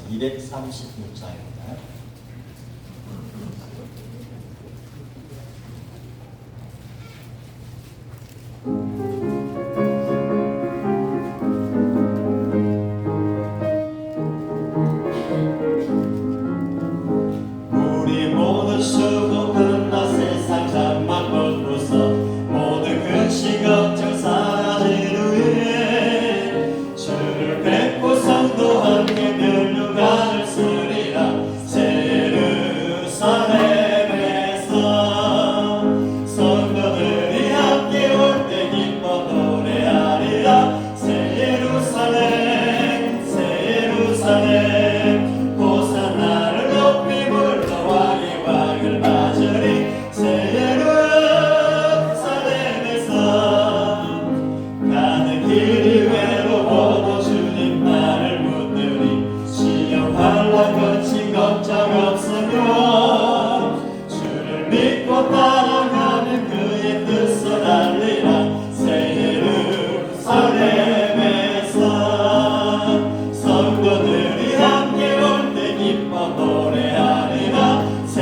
236장입니다. 우리 모두 수고하는 나 세상 장막 벗고서 모든 근심 걱정 사라진 후에 주를 뵙고 성도 함께 면류관을 쓰리라. 새 예루살렘에서 성도들이 함께 올 때 기뻐 노래하리라. 새 예루살렘 새 예루살렘 호산나를 높이 불러 왕의 왕을 맞으리. 새 예루살렘에서 가는 길이 외로워도 주님 말을 묻으리. 시험 환난 거친 걱정 없으며 주를 믿고 따라가는 그의 뜻을 알리라. 새 예루살렘에서 성도들이 함께 올 때 기뻐 노래하리라. 새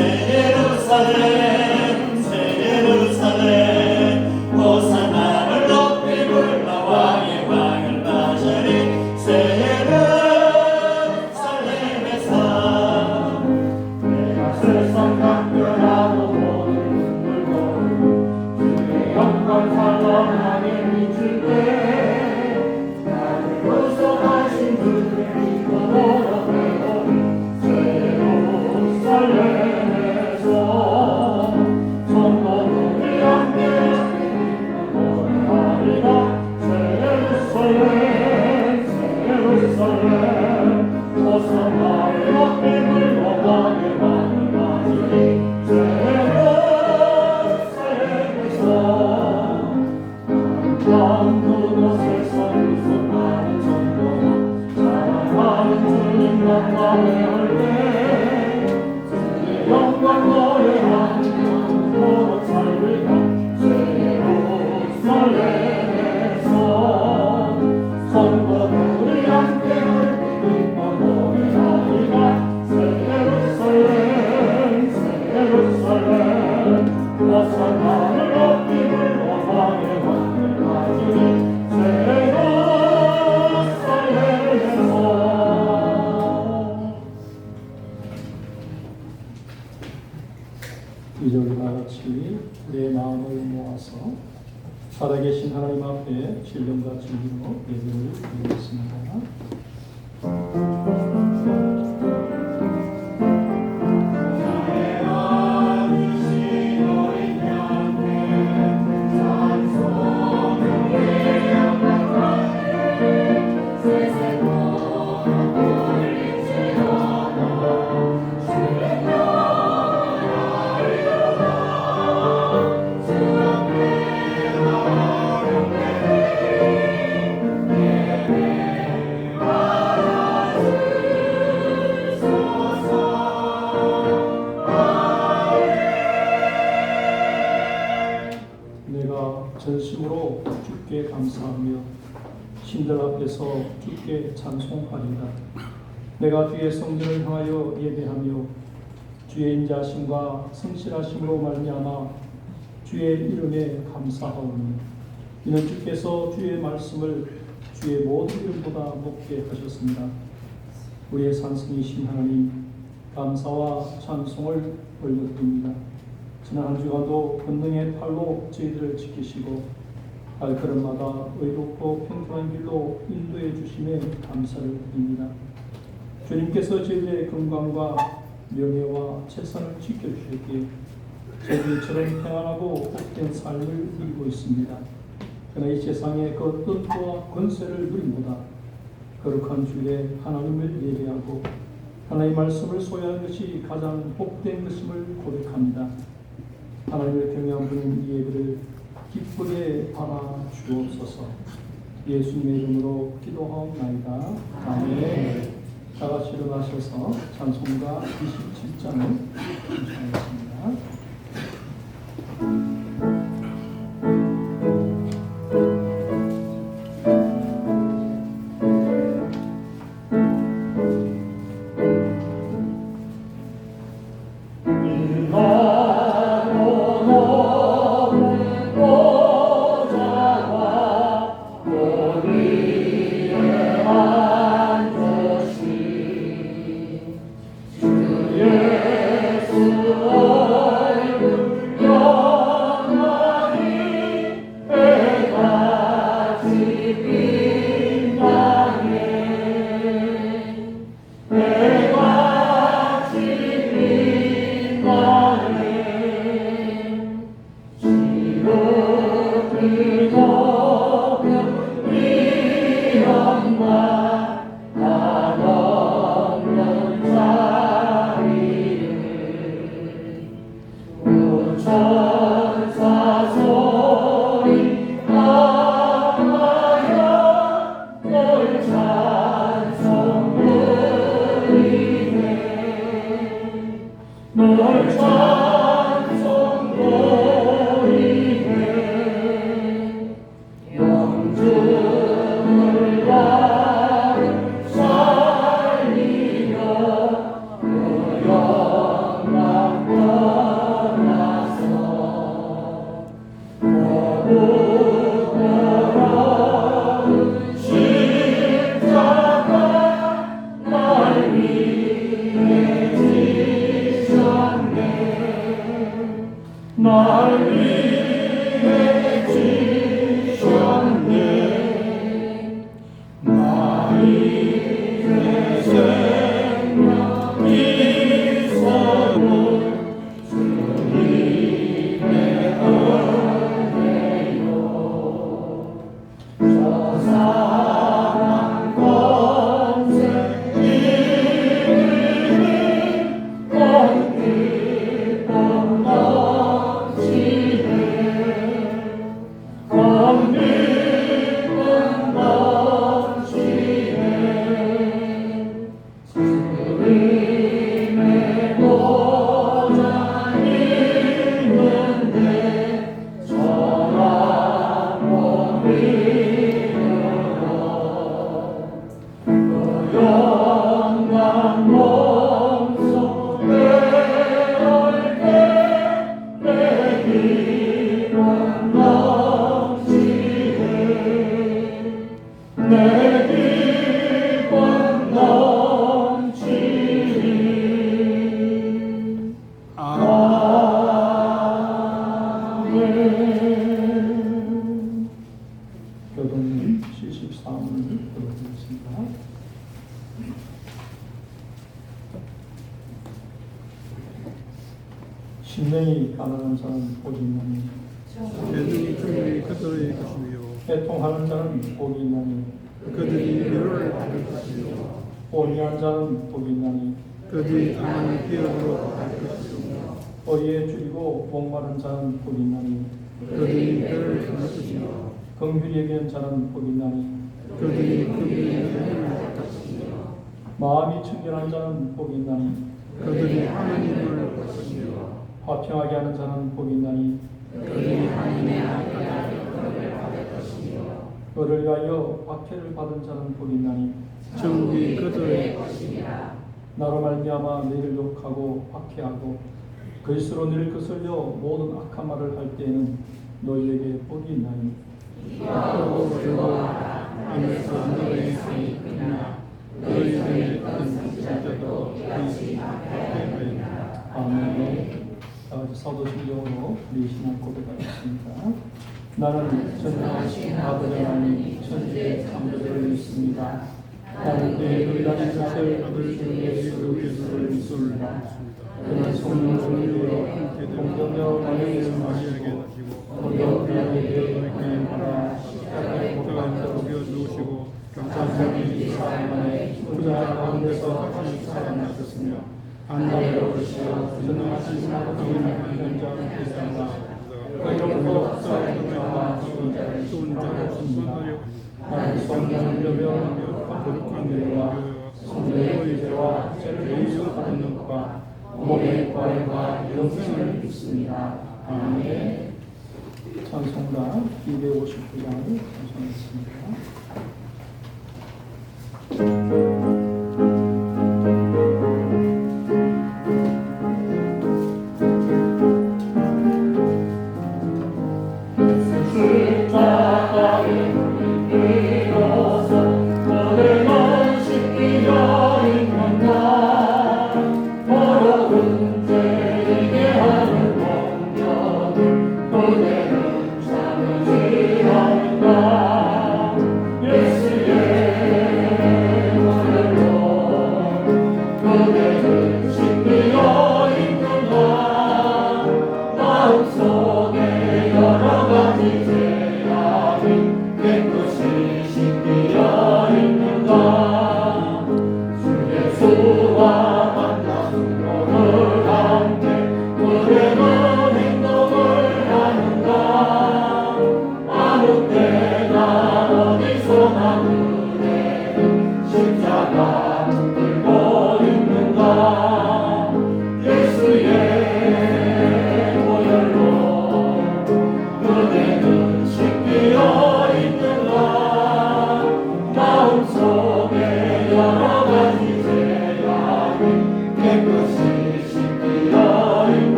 예루살렘 새 예루살렘 호산나를 높이 불러 왕의 왕을 맞으리. 새 예루살렘에서 내가 세상 강변하고 모든 눈물도 주의 영광 찬란하게 비출 때 나를 구속하신 주를 믿고 돌아오리. 새 예루살렘에서 성도들이 함께 노래하리라. 새 예루살렘 호산나를 높이 불러 왕의 왕을 맞으리. 새 예루살렘에서 아름다운 세상 구속 많은 성도가 사랑하는 주님 영광에 올때 주의 영광 노래하며 무엇 살리라. 새 예루살렘에서 성도들이 함께 올때 기뻐 노래하리라. 새 예루살렘 호산나를 높이 불러 왕의 왕을 맞으리. 새 예루살렘에서 이제 우리 다 같이 우리의 마음을 모아서 살아계신 하나님 앞에 신령과 진리로 예배를 드리겠습니다. 내가 전심으로 주께 감사하며 신들 앞에서 주께 찬송하리라. 내가 주의 성전을 향하여 예배하며 주의 인자심과 성실하심으로 말미암아 주의 이름에 감사하오니 이는 주께서 주의 말씀을 주의 모든 이름보다 높게 하셨습니다. 우리의 산성이신 하나님, 감사와 찬송을 올려드립니다. 지난 한 주간도 권능의 팔로 저희들을 지키시고 발걸음마다 의롭고 평탄한 길로 인도해 주심에 감사를 드립니다. 주님께서 저희들의 건강과 명예와 재산을 지켜주셨기에 저희들처럼 평안하고 복된 삶을 누리고 있습니다. 그러나 이 세상의 그 뜻과 권세를 누림보다 거룩한 주에 하나님을 예배하고 하나님의 말씀을 소유하는 것이 가장 복된 것임을 고백합니다. 하나님을 경외한 분은 이 예배를 기쁘게 받아 주옵소서. 예수님의 이름으로 기도하옵나이다. 아멘. 다 같이 일어나셔서 찬송가 27장을 찬송하겠습니다. 교동님 73을 들어보겠습니다. 심령이 가난한 자는 복이 있나니 재능이 충분히 그들의 것이며 애통하는 자는 복이 있나니 그들이 위로를 받을 것이며 온유한 자는 복이 있나니 그들이 가만히 기업으로 받을 것이며 허리에 줄이고 목마른 자는 복이 있나니 그들이 별을 받을 것이며 긍휼히 여기는 자는 복이 있나니 그들이 그들의 힘을 받을 것이며 마음이 청결한 자는 복이 있나니 그들이 하나님을 볼 것이며 화평하게 하는 자는 복이 있나니 그들이 하나님의 아들의 복을 받을 것이며 너를 위하여 박해를 받은 자는 복이 있나니 천국이 그들의 것이니라. 나로 말미암아 너희를 욕하고 박해하고 글쓰로 너를 거슬려 모든 악한 말을 할 때에는 너희에게 복이 있나니 기뻐하고 즐거워하라. 하늘에서 너희의 상이 있구나. 너희 중에 큰 선지자들도 이같이 박해하리라. 아멘. 다같이 사도신경으로 우리 신앙 고백하겠습니다. 나는 전능하신 아버지 하나님 천지의 창조주를 믿습니다. 나는 그의 놀라신 것을 아들 중 예수 그리스도를 믿습니다. 그는 성령으로 이루어 동정녀 마리아를 마리아에게 마시고 나시고 본경자에게 너희에게 받아 십자가에 못 박혀 먹여 주시고 장사님이 사람 안에 부자 가운데서 다시 살아나셨으며 하나님으로 오시어 전능하신 아버지의 하나님 되셨다. 그이로부터 역사의 자와 주인자를 쏟아졌습니다. 나는 성령을 여며 거룩한 일과 성도의 죄와 죄를 용서하는 것과 몸의 부활과 영생을 믿습니다. 아멘. 찬송가 259장을 찬송했습니다.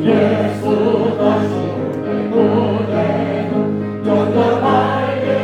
예수 다시 올 때 그대는 여전하게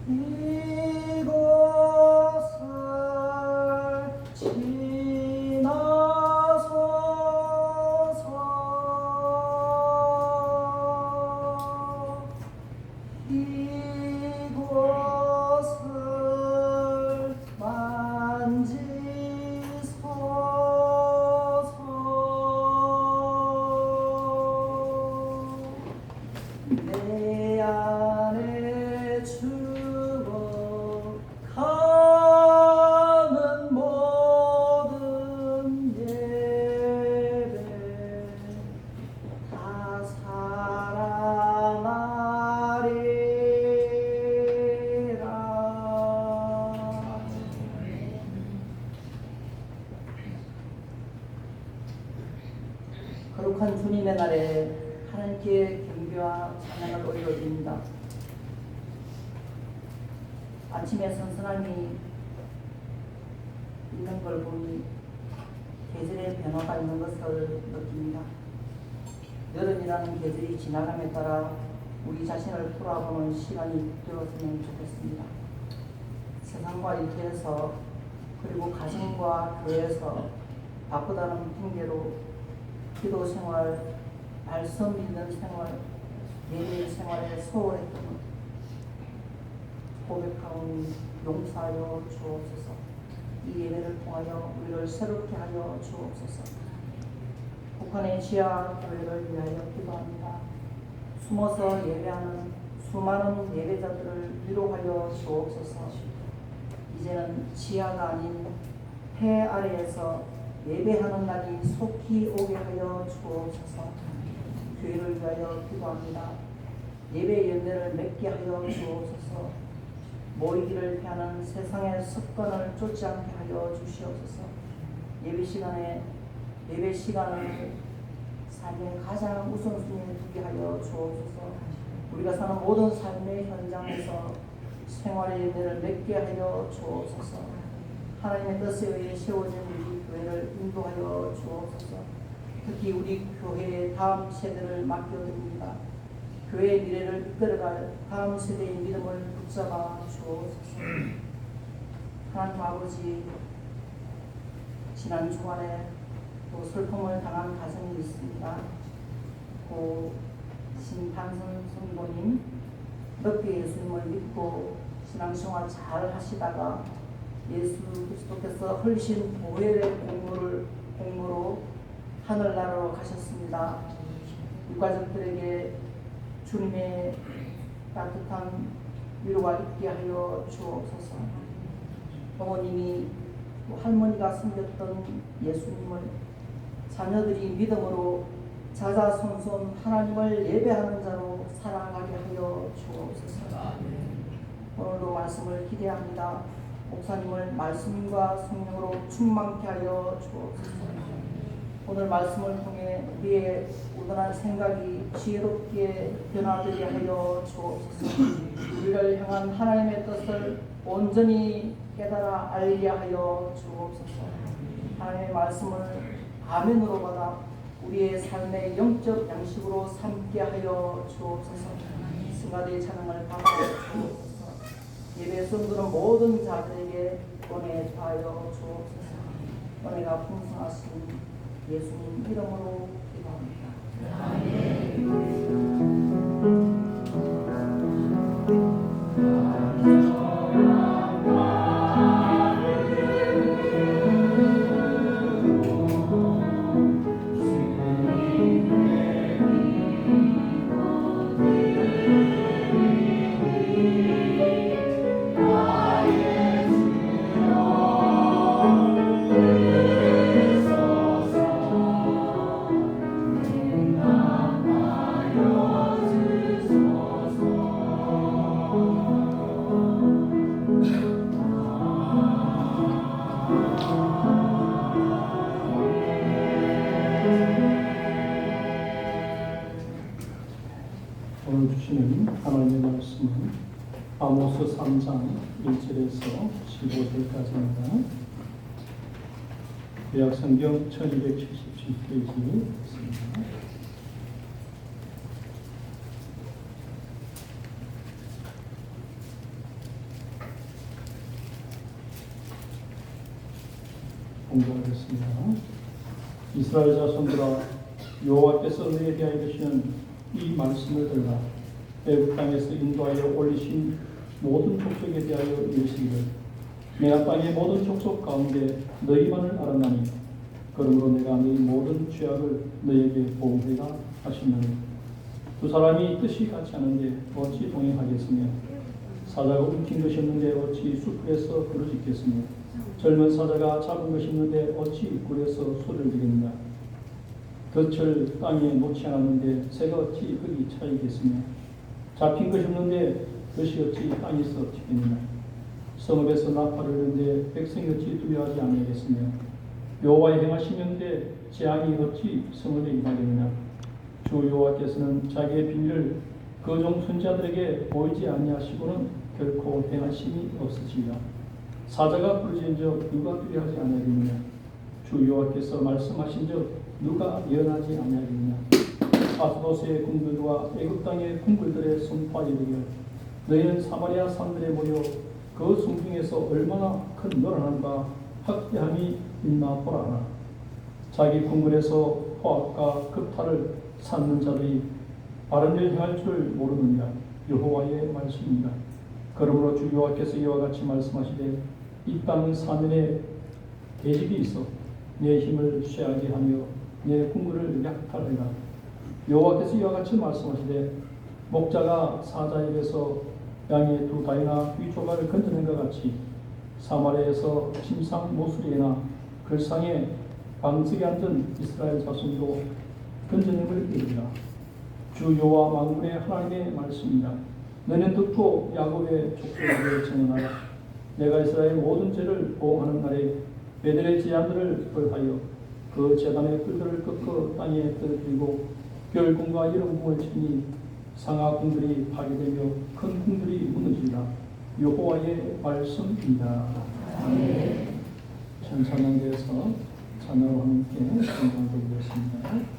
이곳을 지나서서 이곳을 만지소서 내 안에 죽어가는 모든 예배 다 살아나리라. 거룩한 주님의 날에 하나님께 경배와 찬양을 올려드립니다. 아침에 선선함이 있는 걸 보니 계절의 변화가 있는 것을 느낍니다. 여름이라는 계절이 지나감에 따라 우리 자신을 돌아보는 시간이 되었으면 좋겠습니다. 세상과 일터에서 그리고 가정과 교회에서 바쁘다는 핑계로 기도 생활, 말씀 읽는 생활, 예배 생활에 소홀했던 것 고백하오니 용서하여 주옵소서. 이 예배를 통하여 우리를 새롭게 하여 주옵소서. 북한의 지하 교회를 위하여 기도합니다. 숨어서 예배하는 수많은 예배자들을 위로하여 주옵소서. 이제는 지하가 아닌 해 아래에서 예배하는 날이 속히 오게 하여 주옵소서. 교회를 위하여 기도합니다. 예배 연례를 맺게 하여 주옵소서. 모이기를 피하는 세상의 습관을 쫓지 않게 하여 주시옵소서. 예배 시간을 삶의 가장 우선순위에 두게 하여 주옵소서. 우리가 사는 모든 삶의 현장에서 생활의 연례를 맺게 하여 주옵소서. 하나님의 뜻에 의해 세워진 우리 교회를 인도하여 주옵소서. 특히 우리 교회의 다음 세대를 맡겨드립니다. 교회의 미래를 이끌어갈 다음 세대의 믿음을 붙잡아 주옵소서. 하나님 아버지, 지난 주간에 또 슬픔을 당한 가정이 있습니다. 고 신탄선 성도님, 늦게 예수님을 믿고 신앙생활 잘 하시다가 예수 그리스도께서 흘리신 보혈의 공로로 하늘나라로 가셨습니다. 유가족들에게 주님의 따뜻한 위로가 있게 하여 주옵소서. 어머님이 할머니가 섬겼던 예수님을 자녀들이 믿음으로 자자손손 하나님을 예배하는 자로 살아가게 하여 주옵소서. 오늘도 말씀을 기대합니다. 목사님을 말씀과 성령으로 충만케 하여 주옵소서. 오늘 말씀을 통해 우리의 우둔한 생각이 지혜롭게 변화되게 하여 주옵소서. 우리를 향한 하나님의 뜻을 온전히 깨달아 알게 하여 주옵소서. 하나님의 말씀을 아멘으로 받아 우리의 삶의 영적 양식으로 삼게 하여 주옵소서. 승가대의 찬양을 받아 주옵소서. 예배 성도는 모든 자들에게 은혜 더하여 주옵소서. 은혜가 풍성하신 예수님 이름으로 기도합니다. 오늘 주시는 하나님의 말씀은 아모스 3장 1절에서 15절까지입니다. 구약성경 1277페이지입니다. 공부하겠습니다. 이스라엘 자손들아, 여호와께서 너희에 대하여 주시는 이 말씀을 들으라. 애굽 땅에서 인도하여 올리신 모든 족속에 대하여 이르시기를 내가 땅의 모든 족속 가운데 너희만을 알았나니 그러므로 내가 너희 모든 죄악을 너희에게 보응하리라 하시느니 두 사람이 뜻이 같이 하는데 어찌 동행하겠으며 사자가 움킨 것이 없는데 어찌 숲에서 부르짖겠으며 젊은 사자가 잡은 것이 있는데 어찌 굴에서 소리를 지겠느냐 덫을 땅에 놓지 않았는데 새가 어찌 거기 차이겠으며 잡힌 것이 없는데 그것이 어찌 땅에서 지겠느냐 성읍에서 나팔을 듣는데 백성이 어찌 두려워하지 아니하겠으며 여호와의 행하시는데 재앙이 어찌 성읍에 임하겠느냐 주 여호와께서는 자기의 비밀을 그 종 선지자들에게 보이지 아니하시고는 결코 행하심이 없으시리라. 사자가 부르짖은즉 누가 두려워하지 아니하겠느냐 주 여호와께서 말씀하신즉 누가 예언하지 아니하겠느냐 아스도스의 궁궐과 애굽 땅의 궁궐들의 선포하여 이르기를 너희는 사마리아 산들에 모여 그 성중에서 얼마나 큰 노란함과 학대함이 있나 보라. 자기 궁궐에서 포악과 급탈을 쌓는 자들이 바른 일 행할 줄 모르느니라. 여호와의 말씀입니다. 그러므로 주 여호와께서 이와 같이 말씀하시되 이 땅 사면에 계집이 있어 내 힘을 쇠하게 하며 내 궁궐을 약탈하리라. 여호와께서 이와 같이 말씀하시되 목자가 사자 입에서 양의 두 다리나 휘 조각을 건져낸 것 같이 사마리아에서 침상 모수리에나 글상에 방석에 앉은 이스라엘 자손도 건져냄을 이르리라. 주 여호와 만군의 하나님의 말씀입니다. 너는 듣고 야곱의 족속에게 전언하라. 내가 이스라엘 모든 죄를 보응하는 날에 베델의 제한들을 벌하여 그 제단의 뿔들을 꺾어 땅에 떨어뜨리고 별궁과 이름궁을 치니 상하 궁들이 파괴되며 큰 궁들이 무너지리라. 여호와의 말씀입니다. 찬양대에서 찬양과 함께 찬양드리겠습니다.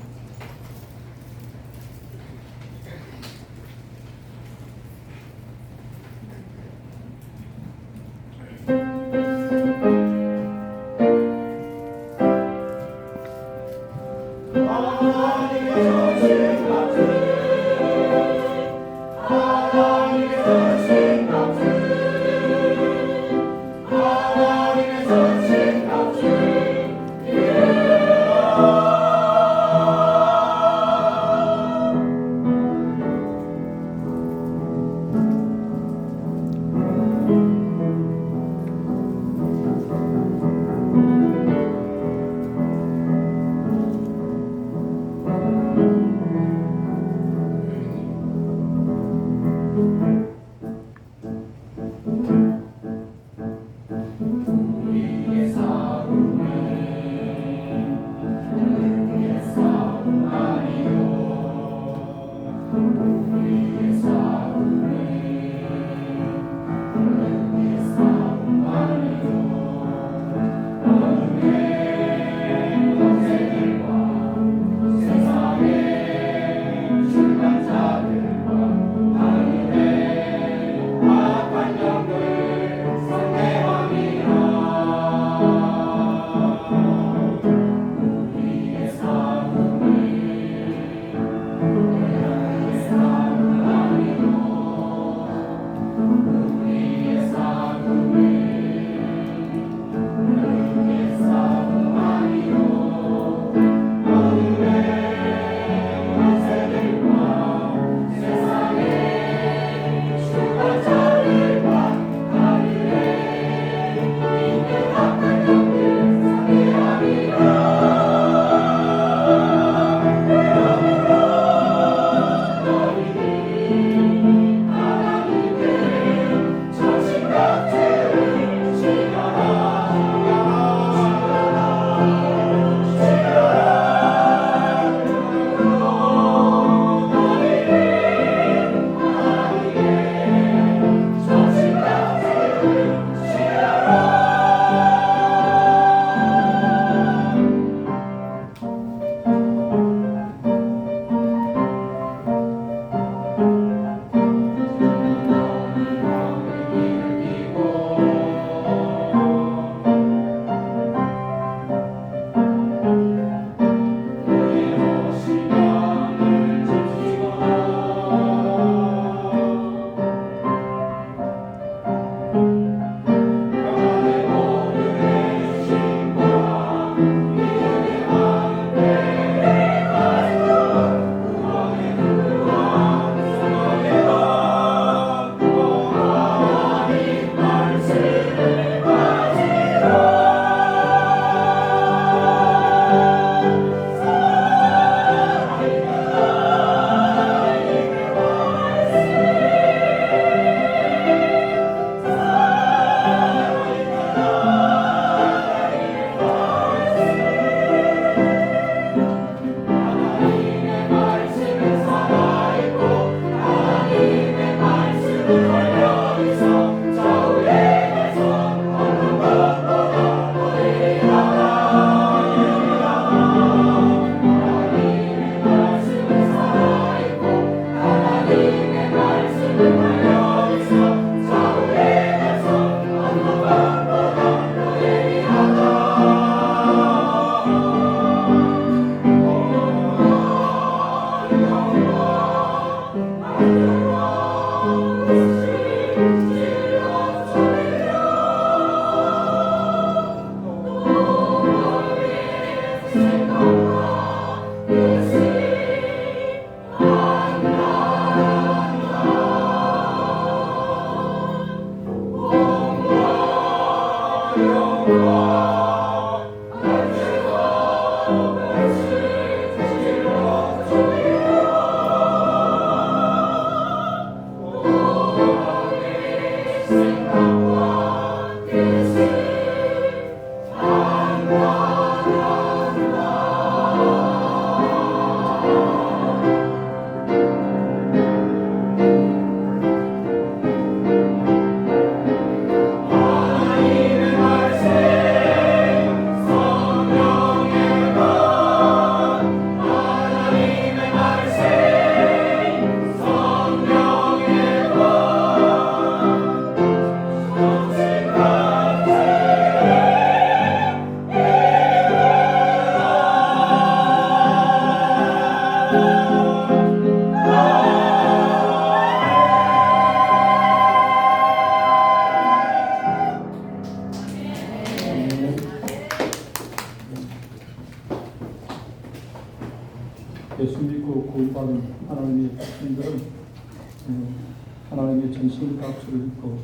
하나님의 전신 각수를 입고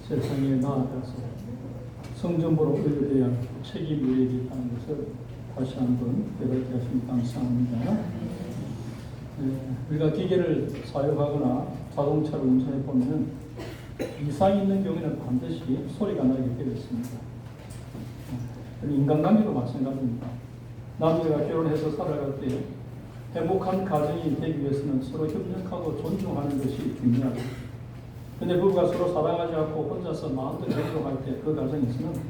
세상에 나아가서 성전보로 올려야 할 책임이 우리에게 있다는 것을 다시 한번 깨닫게 하시니 감사합니다. 우리가 기계를 사용하거나 자동차를 운전해 보면 이상이 있는 경우에는 반드시 소리가 나게 되어 있습니다. 인간관계도 마찬가지입니다. 남녀가 결혼해서 살아갈 때 행복한 가정이 되기 위해서는 서로 협력하고 존중하는 것이 중요하고, 근데 부부가 서로 사랑하지 않고 혼자서 마음대로 행동할 때 그 가정에서는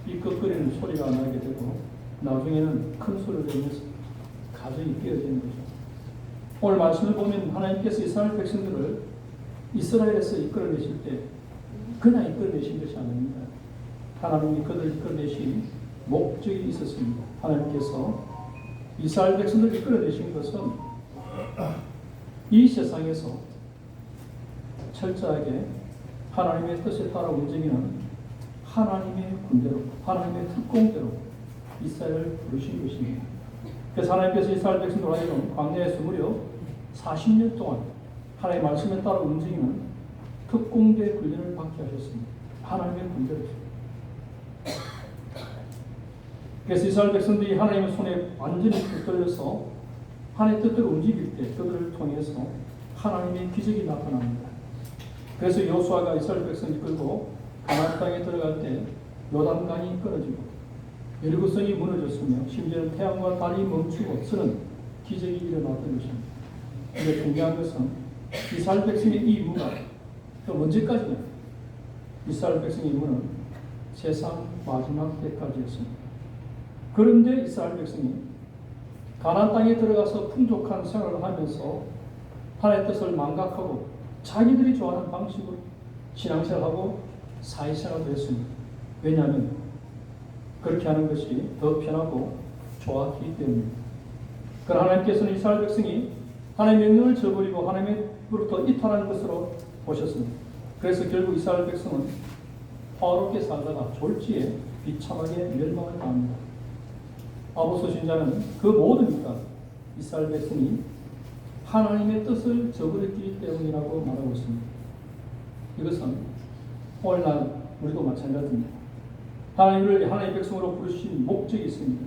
삐걱거리는 소리가 나게 되고 나중에는 큰 소리를 내면서 가정이 깨어지는 거죠. 오늘 말씀을 보면 하나님께서 이스라엘 백성들을 이스라엘에서 이끌어내실 때 그냥 이끌어내신 것이 아닙니다. 하나님이 그들을 이끌어내신 목적이 있었습니다. 하나님께서 이스라엘 백성들을 이끌어내신 것은 이 세상에서 철저하게 하나님의 뜻에 따라 움직이는 하나님의 군대로, 하나님의 특공대로 이스라엘을 부르신 것입니다. 그래서 하나님께서 이스라엘 백성들을 하여금 광야에서 무려 40년 동안 하나님의 말씀에 따라 움직이는 특공대 훈련을 받게 하셨습니다. 하나님의 군대로. 그래서 이스라엘 백성들이 하나님의 손에 완전히 붙들려서 하나님의 뜻대로 움직일 때 그들을 통해서 하나님의 기적이 나타납니다. 그래서 여호수아가 이스라엘 백성을 이끌고 가나안 땅에 들어갈 때 요단강이 끊어지고 여리고성이 무너졌으며 심지어는 태양과 달이 멈추고 서는 기적이 일어났던 것입니다. 그런데 중요한 것은 이스라엘 백성의 이 임무가 또 언제까지냐? 이스라엘 백성의 임무는 세상 마지막 때까지였습니다. 그런데 이스라엘 백성이 가나안 땅에 들어가서 풍족한 생활을 하면서 하나님의 뜻을 망각하고 자기들이 좋아하는 방식으로 신앙생활하고 사회생활을 했습니다. 왜냐하면 그렇게 하는 것이 더 편하고 좋았기 때문입니다. 그러나 하나님께서는 이스라엘 백성이 하나님의 명령을 저버리고 하나님으로부터 이탈하는 것으로 보셨습니다. 그래서 결국 이스라엘 백성은 화롭게 살다가 졸지에 비참하게 멸망을 당합니다. 아모스 선지자는 그 모든 이유가 이스라엘 백성이 하나님의 뜻을 저버렸기 때문이라고 말하고 있습니다. 이것은 오늘날 우리도 마찬가지입니다. 하나님을 하나님의 백성으로 부르신 목적이 있습니다.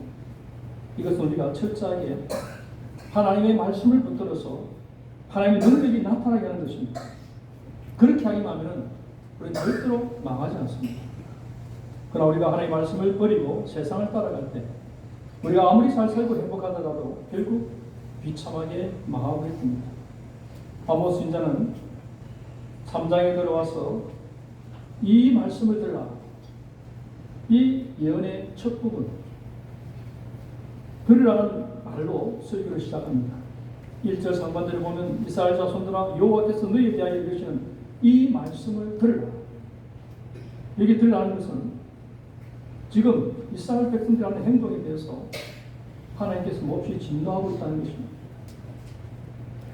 이것은 우리가 철저하게 하나님의 말씀을 붙들어서 하나님의 능력이 나타나게 하는 것입니다. 그렇게 하기만 하면 우리는 절대로 망하지 않습니다. 그러나 우리가 하나님의 말씀을 버리고 세상을 따라갈 때 우리가 아무리 잘 살고 행복하더라도 결국 비참하게 망하게 됩니다. 아모스 선지자는 3장에 들어와서 이 말씀을 들라, 이 예언의 첫 부분 들으라는 말로 설교를 시작합니다. 1절 상반절을 보면 이스라엘 자손들아 여호와께서 너희에 대하여 이르시는 이 말씀을 들으라. 여기 들으라는 것은 지금 이스라엘 백성들이 하는 행동에 대해서 하나님께서 몹시 진노하고 있다는 것입니다.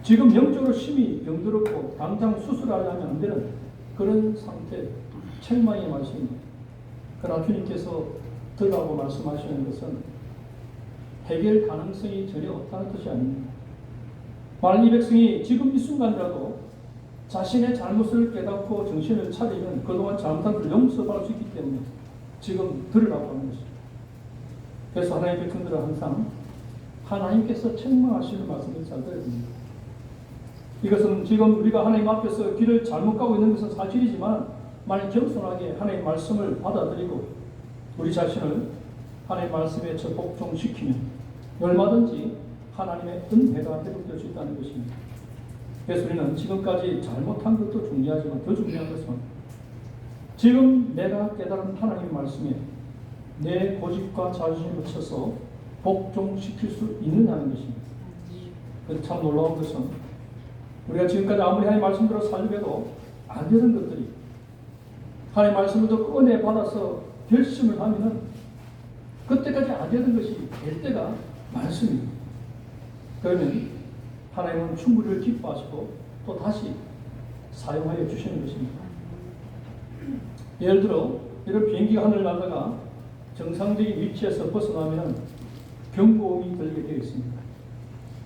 지금 영적으로 심히 병들었고 당장 수술하려면 안 되는 그런 상태, 책망의 말씀입니다. 그러나 주님께서 들으라고 말씀하시는 것은 해결 가능성이 전혀 없다는 뜻이 아닙니다. 만약 이 백성이 지금 이 순간이라도 자신의 잘못을 깨닫고 정신을 차리면 그동안 잘못한 것을 용서받을 수 있기 때문에 지금 들으라고 하는 것입니다. 그래서 하나님의 백성들은 항상 하나님께서 책망하시는 말씀을 잘 들어야 됩니다. 이것은 지금 우리가 하나님 앞에서 길을 잘못 가고 있는 것은 사실이지만 만약 겸손하게 하나님의 말씀을 받아들이고 우리 자신을 하나님의 말씀에 복종시키면 얼마든지 하나님의 은혜가 회복될 수 있다는 것입니다. 그래서 우리는 지금까지 잘못한 것도 중요하지만 더 중요한 것은 지금 내가 깨달은 하나님의 말씀에 내 고집과 자존심을 붙여서 복종시킬 수 있느냐는 것입니다. 그래서 참 놀라운 것은 우리가 지금까지 아무리 하나님의 말씀대로 살려도 안 되는 것들이 하나님의 말씀을 듣고 은혜 받아서 결심을 하면은 그때까지 안 되는 것이 될 때가 많습니다. 그러면 하나님은 충분히 기뻐하시고 또 다시 사용하여 주시는 것입니다. 예를 들어 이런 비행기가 하늘을 날다가 정상적인 위치에서 벗어나면 경고음이 들리게 되어 있습니다.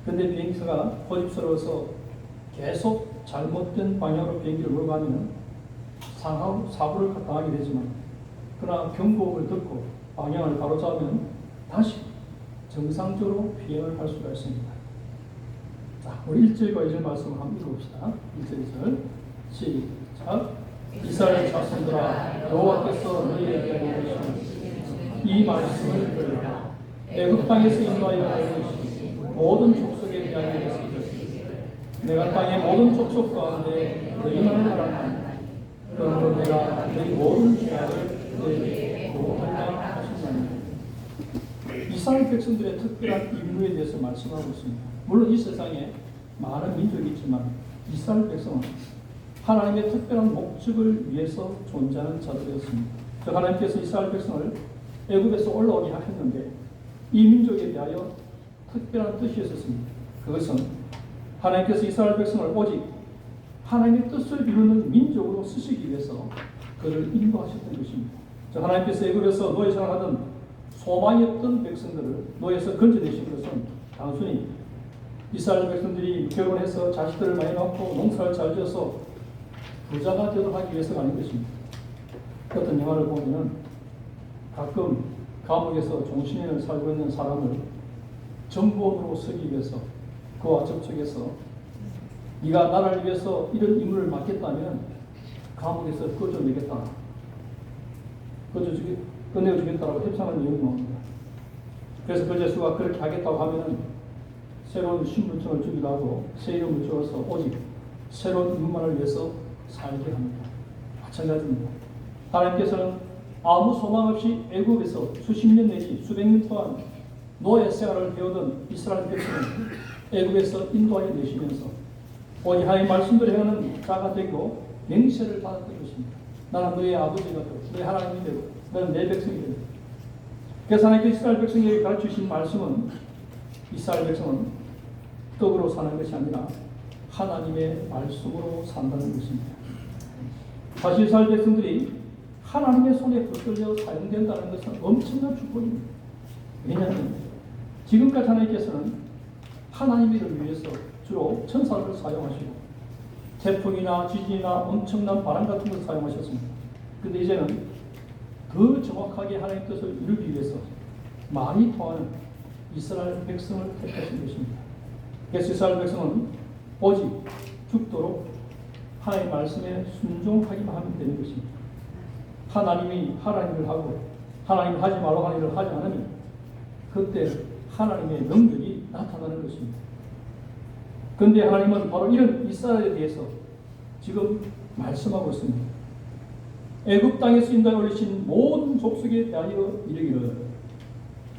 그런데 비행기가 고집스러워서 계속 잘못된 방향으로 비행기를 몰고 가면 사고를 당하게 되지만, 그러나 경고음을 듣고 방향을 바로잡으면 다시 정상적으로 비행을 할 수가 있습니다. 자, 우리 1절과 2절 말씀을 한번 읽어봅시다. 1절, 2절 시작. 이스라엘 자손들아, 여호와께서 너희에게 이르시니 이 말씀을 들으라. 애굽 땅에서 인도하여 이르시니 모든 족속에 대하여 이르시되 내가 땅의 모든 족속 가운데 너희만을 알았나니 그러므로 내가 너희 모든 죄악을 너희에게 보호하리라 하셨나니. 이스라엘 백성들의 특별한 임무에 대해서 말씀하고 있습니다. 물론 이 세상에 많은 민족이 있지만 이스라엘 백성은 하나님의 특별한 목적을 위해서 존재하는 자들이었습니다. 저 하나님께서 이스라엘 백성을 애굽에서 올라오게 하셨는데 이 민족에 대하여 특별한 뜻이 있었습니다. 그것은 하나님께서 이스라엘 백성을 오직 하나님의 뜻을 이루는 민족으로 쓰시기 위해서 그를 인도하셨던 것입니다. 저 하나님께서 애굽에서 노예 생활하던 소망이었던 백성들을 노예에서 건져내신 것은 단순히 이스라엘 백성들이 결혼해서 자식들을 많이 낳고 농사를 잘 지어서 부자가 되도록 하기 위해서가 아닌 것입니다. 어떤 영화를 보면은 가끔 감옥에서 종신형을 살고 있는 사람을 정보원으로 쓰기 위해서 그와 접촉해서 네가 나라를 위해서 이런 임무를 맡겠다면 감옥에서 꺼져내겠다, 끝내주겠다라고 협상하는 내용이 나옵니다. 그래서 그 죄수가 그렇게 하겠다고 하면은 새로운 신분증을 주기도 하고 새 이름을 주어서 오직 새로운 임무만을 위해서 살게 합니다. 마찬가지입니다. 하나님께서는 아무 소망 없이 애굽에서 수십 년 내지 수백 년 동안 노예 생활을 배우던 이스라엘 백성을 애굽에서 인도하여 내시면서 오직 하나님의 말씀대로 행하는 자가 되고 맹세를 받았던 것입니다. 나는 너의 아버지가 되고 너의 하나님이 되고 너는 내 백성이 되고. 그래서 하나님께서 이스라엘 백성에게 가르치신 말씀은 이스라엘 백성은 떡으로 사는 것이 아니라 하나님의 말씀으로 산다는 것입니다. 사실 이스라엘 백성들이 하나님의 손에 붙들려 사용된다는 것은 엄청난 축복입니다. 왜냐하면 지금까지 하나님께서는 하나님의 일을 위해서 주로 천사를 사용하시고 태풍이나 지진이나 엄청난 바람 같은 것을 사용하셨습니다. 그런데 이제는 더 정확하게 하나님의 뜻을 이루기 위해서 말이 통하는 이스라엘 백성을 택하신 것입니다. 그래서 이스라엘 백성은 오직 죽도록 하나님의 말씀에 순종하기만 하면 되는 것입니다. 하나님이 하나님을 하고 하나님이 하지 말라고 하는 일을 하지 않으면 그때 하나님의 능력이 나타나는 것입니다. 그런데 하나님은 바로 이런 이스라엘에 대해서 지금 말씀하고 있습니다. 애굽 땅에서 인도하여 올리신 모든 족속에 대하여 이르기를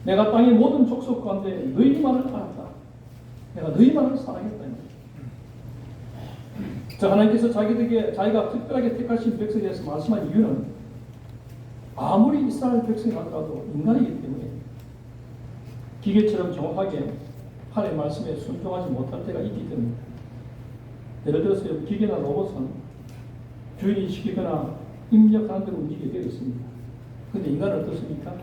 내가 땅의 모든 족속 가운데 너희만을 알았다. 내가 너희만을 사랑했다. 자, 하나님께서 자기가 특별하게 택하신 백성에 대해서 말씀한 이유는 아무리 이스라엘 백성이 하더라도 인간이기 때문에 기계처럼 정확하게 하나님의 말씀에 순종하지 못할 때가 있기 때문입니다. 예를 들어서 기계나 로봇은 주인이 시키거나 입력하는 대로 움직이게 되어 있습니다. 그런데 인간은 어떻습니까?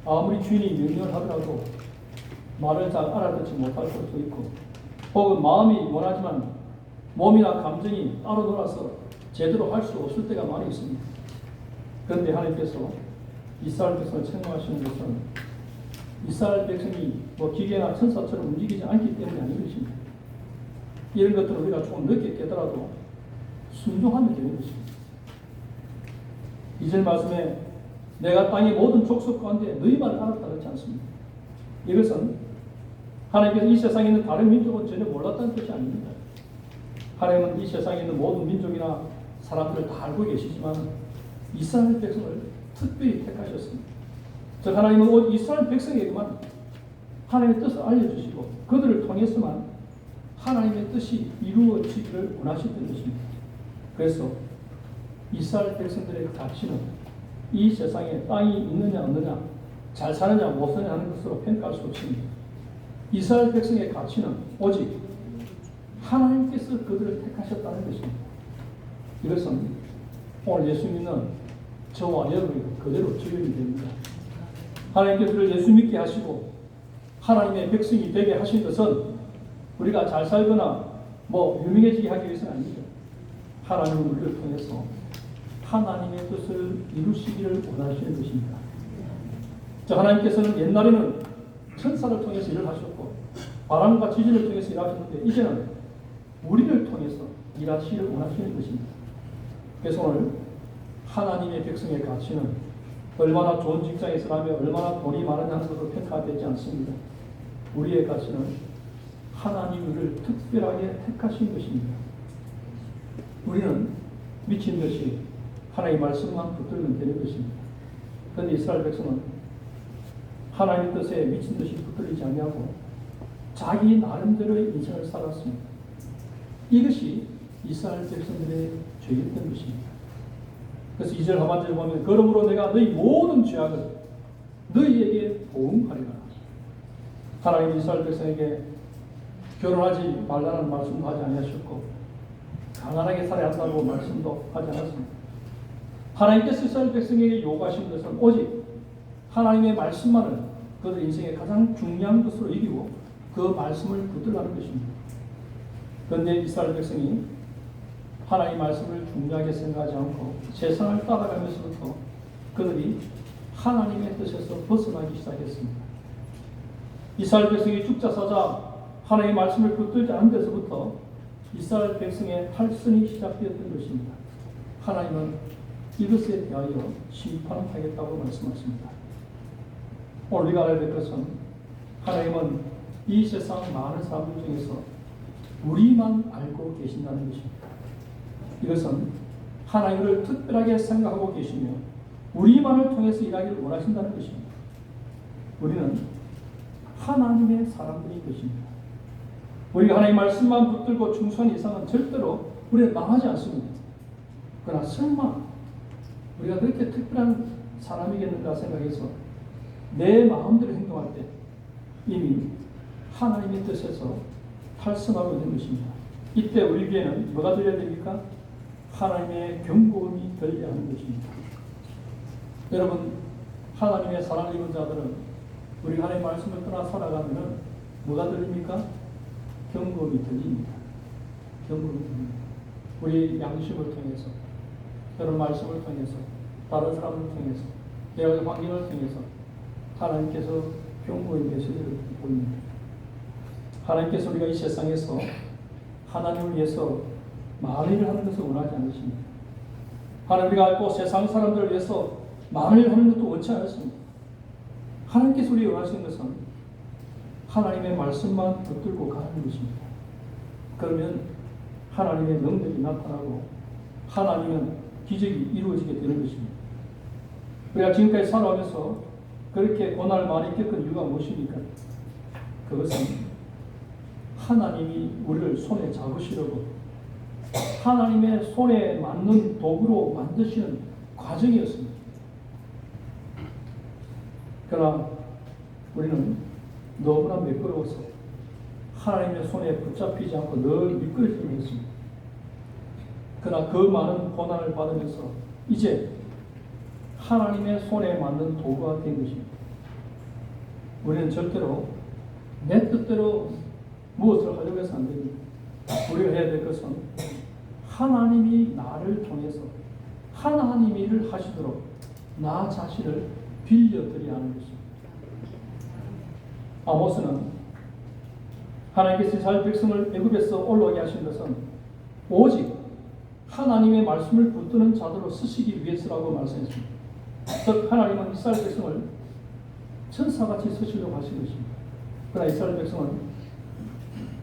아무리 주인이 명령을 하더라도 말을 잘 알아듣지 못할 수도 있고 혹은 마음이 원하지만 몸이나 감정이 따로 놀아서 제대로 할 수 없을 때가 많이 있습니다. 그런데 하나님께서 이스라엘 백성을 책망하시는 것은 이스라엘 백성이 기계나 천사처럼 움직이지 않기 때문이 아닌 것입니다. 이런 것들을 우리가 조금 늦게 깨달아도 순종하면 되는 것입니다. 2절 말씀에 내가 땅의 모든 족속 가운데 너희만 알았다 그렇지 않습니다. 이것은 하나님께서 이 세상에 있는 다른 민족은 전혀 몰랐다는 뜻이 아닙니다. 하나님은 이 세상에 있는 모든 민족이나 사람들을 다 알고 계시지만 이스라엘 백성을 특별히 택하셨습니다. 즉 하나님은 오직 이스라엘 백성에게만 하나님의 뜻을 알려주시고 그들을 통해서만 하나님의 뜻이 이루어지기를 원하셨던 것입니다. 그래서 이스라엘 백성들의 가치는 이 세상에 땅이 있느냐 없느냐 잘 사느냐 못 사느냐 하는 것으로 평가할 수 없습니다. 이스라엘 백성의 가치는 오직 하나님께서 그들을 택하셨다는 것입니다. 이것은 오늘 예수 믿는 저와 여러분이 그대로 적용이 됩니다. 하나님께서 그를 예수 믿게 하시고 하나님의 백성이 되게 하신 것은 우리가 잘 살거나 유명해지게 하기 위해서는 아닙니다. 하나님은 우리를 통해서 하나님의 뜻을 이루시기를 원하시는 것입니다. 자, 하나님께서는 옛날에는 천사를 통해서 일을 하셨고 바람과 지진을 통해서 일하셨는데 이제는 우리를 통해서 일하시기를 원하시는 것입니다. 그래서 오늘 하나님의 백성의 가치는 얼마나 좋은 직장에서 하며 얼마나 돈이 많으냐 하는 것으로 평가되지 않습니다. 우리의 가치는 하나님이 우리를 특별하게 택하신 것입니다. 우리는 미친 듯이 하나님의 말씀만 붙들면 되는 것입니다. 그런데 이스라엘 백성은 하나님의 뜻에 미친 듯이 붙들리지 아니하고 자기 나름대로의 인생을 살았습니다. 이것이 이스라엘 백성들의 죄였던 것입니다. 그래서 2절 하반절을 보면 그러므로 내가 너희 모든 죄악을 너희에게 보응하리라. 하나님이 이스라엘 백성에게 결혼하지 말라는 말씀도 하지 아니하셨고 가난하게 살아야 한다고 말씀도 하지 않았습니다. 하나님께서 이스라엘 백성에게 요구하신 것은 오직 하나님의 말씀만을 그들 인생의 가장 중요한 것으로 여기고 그 말씀을 붙들라는 것입니다. 그런데 이스라엘 백성이 하나님의 말씀을 중요하게 생각하지 않고 세상을 따라가면서부터 그들이 하나님의 뜻에서 벗어나기 시작했습니다. 이스라엘 백성이 죽자사자 하나님의 말씀을 붙들지 않은 데서부터 이스라엘 백성의 탈선이 시작되었던 것입니다. 하나님은 이것에 대하여 심판하겠다고 말씀하십니다. 오늘 우리가 알아야 될 것은 하나님은 이 세상 많은 사람들 중에서 우리만 알고 계신다는 것입니다. 이것은 하나님을 특별하게 생각하고 계시며 우리만을 통해서 일하기를 원하신다는 것입니다. 우리는 하나님의 사람들인 것입니다. 우리가 하나님의 말씀만 붙들고 충성한 이상은 절대로 우리는 망하지 않습니다. 그러나 설마 우리가 그렇게 특별한 사람이겠는가 생각해서 내 마음대로 행동할 때 이미 하나님의 뜻에서 탈선하고 있는 것입니다. 이때 우리에게는 뭐가 들려야 됩니까? 하나님의 경고음이 들려야 하는 것입니다. 여러분, 하나님의 사랑을 입은 자들은 우리가 하나님의 말씀을 떠나 살아가면 뭐가 들립니까? 경고음이 들립니다. 경고음이 들립니다. 우리 양심을 통해서, 여러분 말씀을 통해서, 다른 사람을 통해서, 여러 환경을 통해서 하나님께서 경고의 메시지를 보입니다. 하나님께서 우리가 이 세상에서 하나님을 위해서 많은 일을 하는 것을 원하지 않으십니다. 하나님 우리가 알고 세상 사람들을 위해서 많은 일을 하는 것도 원치 않습니다. 하나님께서 우리가 원하시는 것은 하나님의 말씀만 붙들고 가는 것입니다. 그러면 하나님의 능력이 나타나고 하나님은 기적이 이루어지게 되는 것입니다. 우리가 지금까지 살아오면서 그렇게 고난을 많이 겪은 이유가 무엇입니까? 그것은 하나님이 우리를 손에 잡으시려고 하나님의 손에 맞는 도구로 만드시는 과정이었습니다. 그러나 우리는 너무나 매끄러워서 하나님의 손에 붙잡히지 않고 늘 미끄러지기만 했습니다. 그러나 그 많은 고난을 받으면서 이제 하나님의 손에 맞는 도구가 된 것입니다. 우리는 절대로 내 뜻대로 무엇을 하려고 해서 안 됩니다. 우리가 해야 될 것은 하나님이 나를 통해서 하나님이 일을 하시도록 나 자신을 빌려드려야 하는 것입니다. 아모스는 하나님께서 이스라엘 백성을 애굽에서 올라오게 하신 것은 오직 하나님의 말씀을 붙드는 자들로 쓰시기 위해서라고 말씀했습니다. 즉 하나님은 이스라엘 백성을 천사같이 쓰시려고 하신 것입니다. 그러나 이스라엘 백성은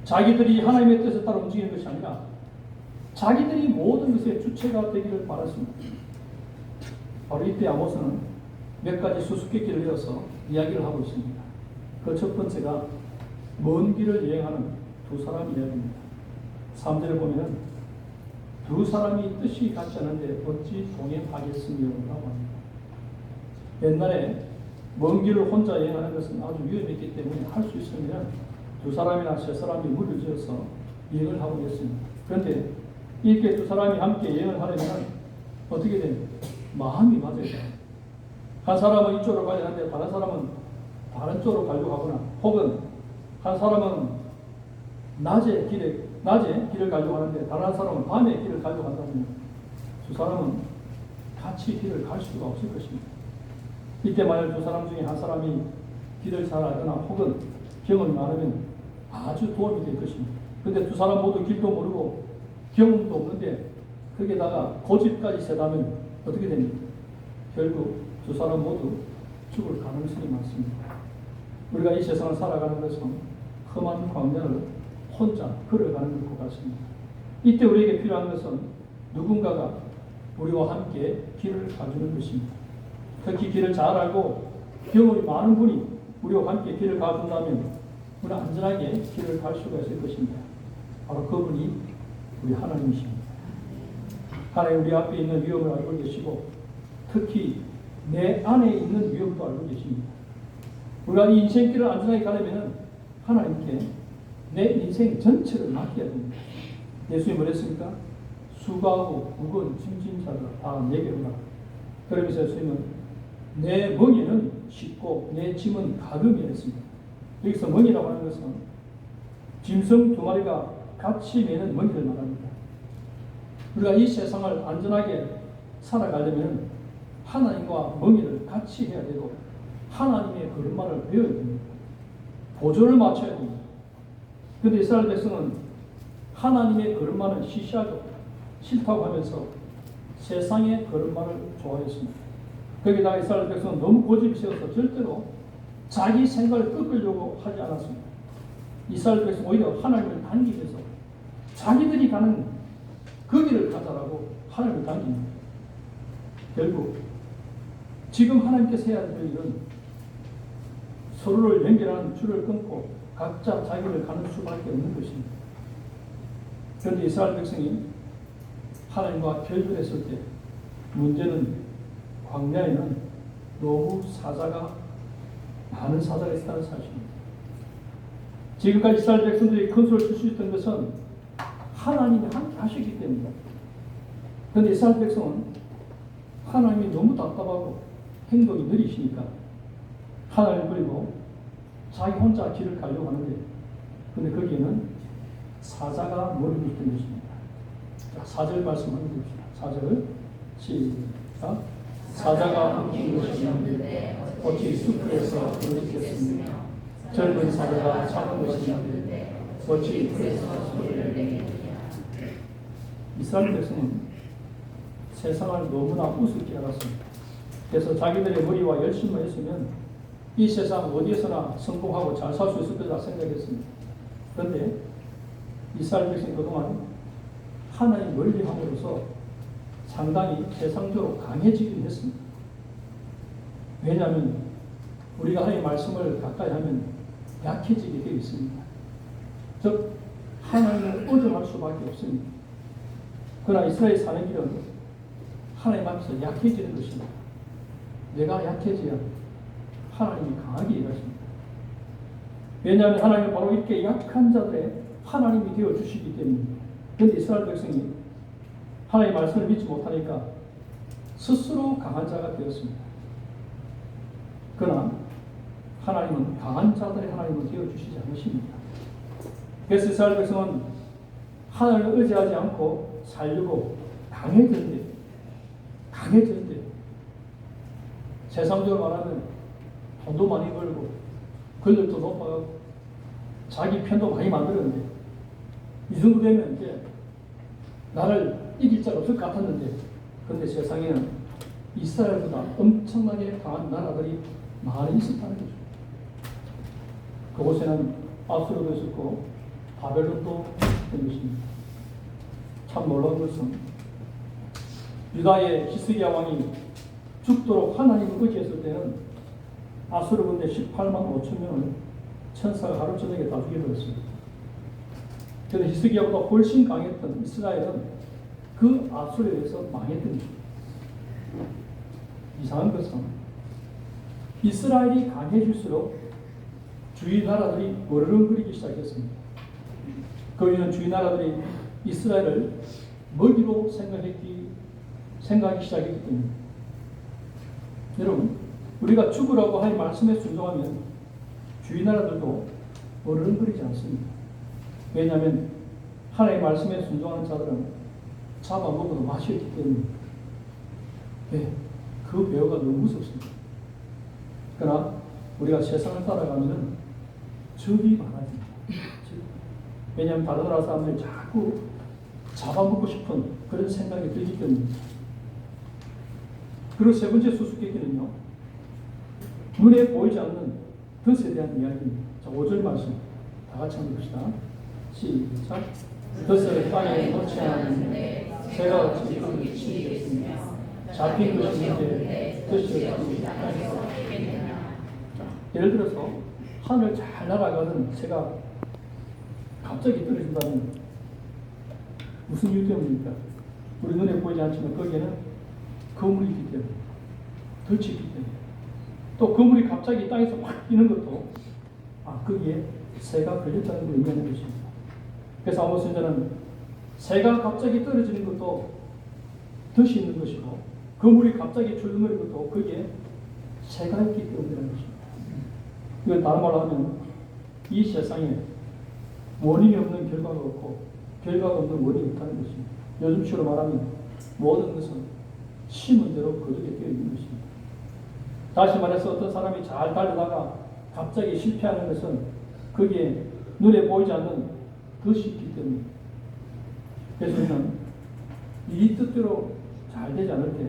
자기들이 하나님의 뜻에 따라 움직이는 것이 아니라 자기들이 모든 것의 주체가 되기를 바랐습니다. 바로 이때 아모스는 몇 가지 수수께끼를 이어서 이야기를 하고 있습니다. 그 첫 번째가 먼 길을 여행하는 두 사람 이야기입니다. 3절에 보면 두 사람이 뜻이 같지 않은데 어찌 동행하겠으며 라고 합니다. 옛날에 먼 길을 혼자 여행하는 것은 아주 위험했기 때문에 할 수 있으면 두 사람이나 세 사람이 무리를 지어서 여행을 하고 있습니다. 그런데 이렇게 두 사람이 함께 여행을 하려면 어떻게 됩니까? 마음이 맞아야 돼요. 한 사람은 이쪽으로 가야 하는데 다른 사람은 다른 쪽으로 가려고 하거나 혹은 한 사람은 낮에 길에 낮에 길을 가려고 하는데 다른 한 사람은 밤에 길을 가려고 한다면 두 사람은 같이 길을 갈 수가 없을 것입니다. 이때 만약 두 사람 중에 한 사람이 길을 잘 알거나 혹은 경험이 많으면 아주 도움이 될 것입니다. 근데 두 사람 모두 길도 모르고 경험도 없는데 거기에다가 고집까지 세다면 어떻게 됩니까? 결국 두 사람 모두 죽을 가능성이 많습니다. 우리가 이 세상을 살아가는 것은 험한 광야를 혼자 걸어가는 것 같습니다. 이때 우리에게 필요한 것은 누군가가 우리와 함께 길을 가주는 것입니다. 특히 길을 잘 알고 경험이 많은 분이 우리와 함께 길을 가준다면 우리는 안전하게 길을 갈 수가 있을 것입니다. 바로 그분이 우리 하나님이십니다. 하나님 우리 앞에 있는 위험을 알고 계시고 특히 내 안에 있는 위험도 알고 계십니다. 우리가 이 인생길을 안전하게 가려면 하나님께 내 인생 전체를 맡겨야 됩니다. 예수님이 뭐랬습니까? 수고하고 무거운 짐진 자들 다 내게 오라. 그러면서 예수님은 내 멍에는 쉽고 내 짐은 가금이 했습니다. 여기서 멍이라고 하는 것은 짐승 두 마리가 같이 매는 멍이를 말합니다. 우리가 이 세상을 안전하게 살아가려면 하나님과 멍이를 같이 해야 되고 하나님의 걸음마를 배워야 됩니다. 보조를 맞춰야 됩니다. 그런데 이스라엘 백성은 하나님의 걸음마는 시시하고 싫다고 하면서 세상의 걸음마를 좋아했습니다. 거기다가 이스라엘 백성은 너무 고집이 세워서 절대로 자기 생각을 꺾으려고 하지 않았습니다. 이스라엘 백성 오히려 하나님을 당기면서 자기들이 가는 그 길을 가자라고 하나님을 당깁니다. 결국 지금 하나님께서 해야 될 일은 서로를 연결하는 줄을 끊고 각자 자기를 가는 수밖에 없는 것입니다. 그런데 이스라엘 백성이 하나님과 결별했을 때 문제는 광야에는 너무 많은 사자가 있다는 사실입니다. 지금까지 이스라엘 백성들이 큰 소리를 칠 수 있던 것은 하나님이 함께 하셨기 때문입니다. 그런데 이스라엘 백성은 하나님이 너무 답답하고 행동이 느리시니까 하나님을 버리고 자기 혼자 길을 가려고 하는데 근데 거기에는 사자가 머리를 있던 것입니다. 자, 4절 말씀 한번 봅시다. 4절 시작. 사자가 움킨 것이 있는데 어찌 숲에서 부르짖겠습니까? 젊은 사자가 작은 것이 있는데 어찌 풀에서 소리를 내겠느냐. 이스라엘 백성은 세상을 너무나 우습게 알았습니다. 그래서 자기들의 머리와 열심만 있으면 이 세상 어디에서나 성공하고 잘 살 수 있을 거라 생각했습니다. 그런데 이스라엘 백성이 그동안 하나님 멀리함으로써 상당히 세상적으로 강해지긴 했습니다. 왜냐하면 우리가 하나님의 말씀을 가까이 하면 약해지게 되어 있습니다. 즉 하나님을 의존할 수밖에 없습니다. 그러나 이스라엘이 사는 길은 하나님 앞에서 약해지는 것입니다. 내가 약해져야 하나님이 강하게 일하십니다. 왜냐하면 하나님은 바로 이렇게 약한 자들의 하나님이 되어 주시기 때문입니다. 그런데 이스라엘 백성이 하나님의 말씀을 믿지 못하니까 스스로 강한 자가 되었습니다. 그러나 하나님은 강한 자들의 하나님을 되어 주시지 않으십니다. 그래서 이스라엘 백성은 하나님을 의지하지 않고 살려고 강해졌는데 세상적으로 말하면 돈도 많이 벌고 권력도 높아가고 자기 편도 많이 만들었는데 이 정도 되면 이제 나를 이길 자가 없을 것 같았는데 그런데 세상에는 이스라엘보다 엄청나게 강한 나라들이 많이 있었다는 거죠. 그곳에는 아수르도 있었고 바벨론도 있던 것입니다. 참 놀라운 것은 유다의 히스기야 왕이 죽도록 하나님을 의지했을 때는 아수르 군대 18만 5천 명을 천사가 하루 저녁에 다 죽여버렸습니다. 그런데 히스기야보다 훨씬 강했던 이스라엘은 그 아수르에 의해서 망했던 것입니다. 이상한 것은 이스라엘이 강해질수록 주위 나라들이 으르렁거리기 시작했습니다. 그 이유는 주위 나라들이 이스라엘을 먹이로 생각하기 시작했기 때문입니다. 여러분, 우리가 죽으라고 하나님 말씀에 순종하면 주위 나라들도 어른거리지 않습니다. 왜냐하면 하나님의 말씀에 순종하는 자들은 잡아먹어도 맛이 없기 때문에 그 배우가 너무 무섭습니다. 그러나 우리가 세상을 따라가면 적이 많아집니다. 왜냐하면 다른 나라 사람들이 자꾸 잡아먹고 싶은 그런 생각이 들기 때문입니다. 그리고 세 번째 수수께끼는요, 눈에 보이지 않는 덫에 대한 이야기입니다. 자, 5절 말씀 다 같이 한번 봅시다. 시작. 덫을 땅에 놓지 않았는데 새가 어찌 그를 치겠습니까? 잡힌 것이 있는데 덫이 어찌 땅에서 깨겠느냐. 예를 들어서 하늘 잘 날아가는 새가 갑자기 떨어진다면 무슨 이유 때문입니까? 우리 눈에 보이지 않지만 거기에는 거물이 있기 때문에, 덫이 있기 때문에, 또 거물이 갑자기 땅에서 확 뛰는 것도 거기에 새가 걸렸다는 걸 의미하는 것입니다. 그래서 아모스 선지자는 새가 갑자기 떨어지는 것도 덫이 있는 것이고, 거물이 갑자기 출렁거리는 것도 거기에 새가 있기 때문이라는 것입니다. 이건 다른 말로 하면 이 세상에 원인이 없는 결과가 없고 결과가 없는 원인이 없다는 것입니다. 요즘식으로 말하면 모든 것은 심은 대로 거두게 되어 있는 것입니다. 다시 말해서 어떤 사람이 잘 달리다가 갑자기 실패하는 것은 거기에 눈에 보이지 않는 덫이 있기 때문입니다. 그래서 우리는 이 뜻대로 잘 되지 않을 때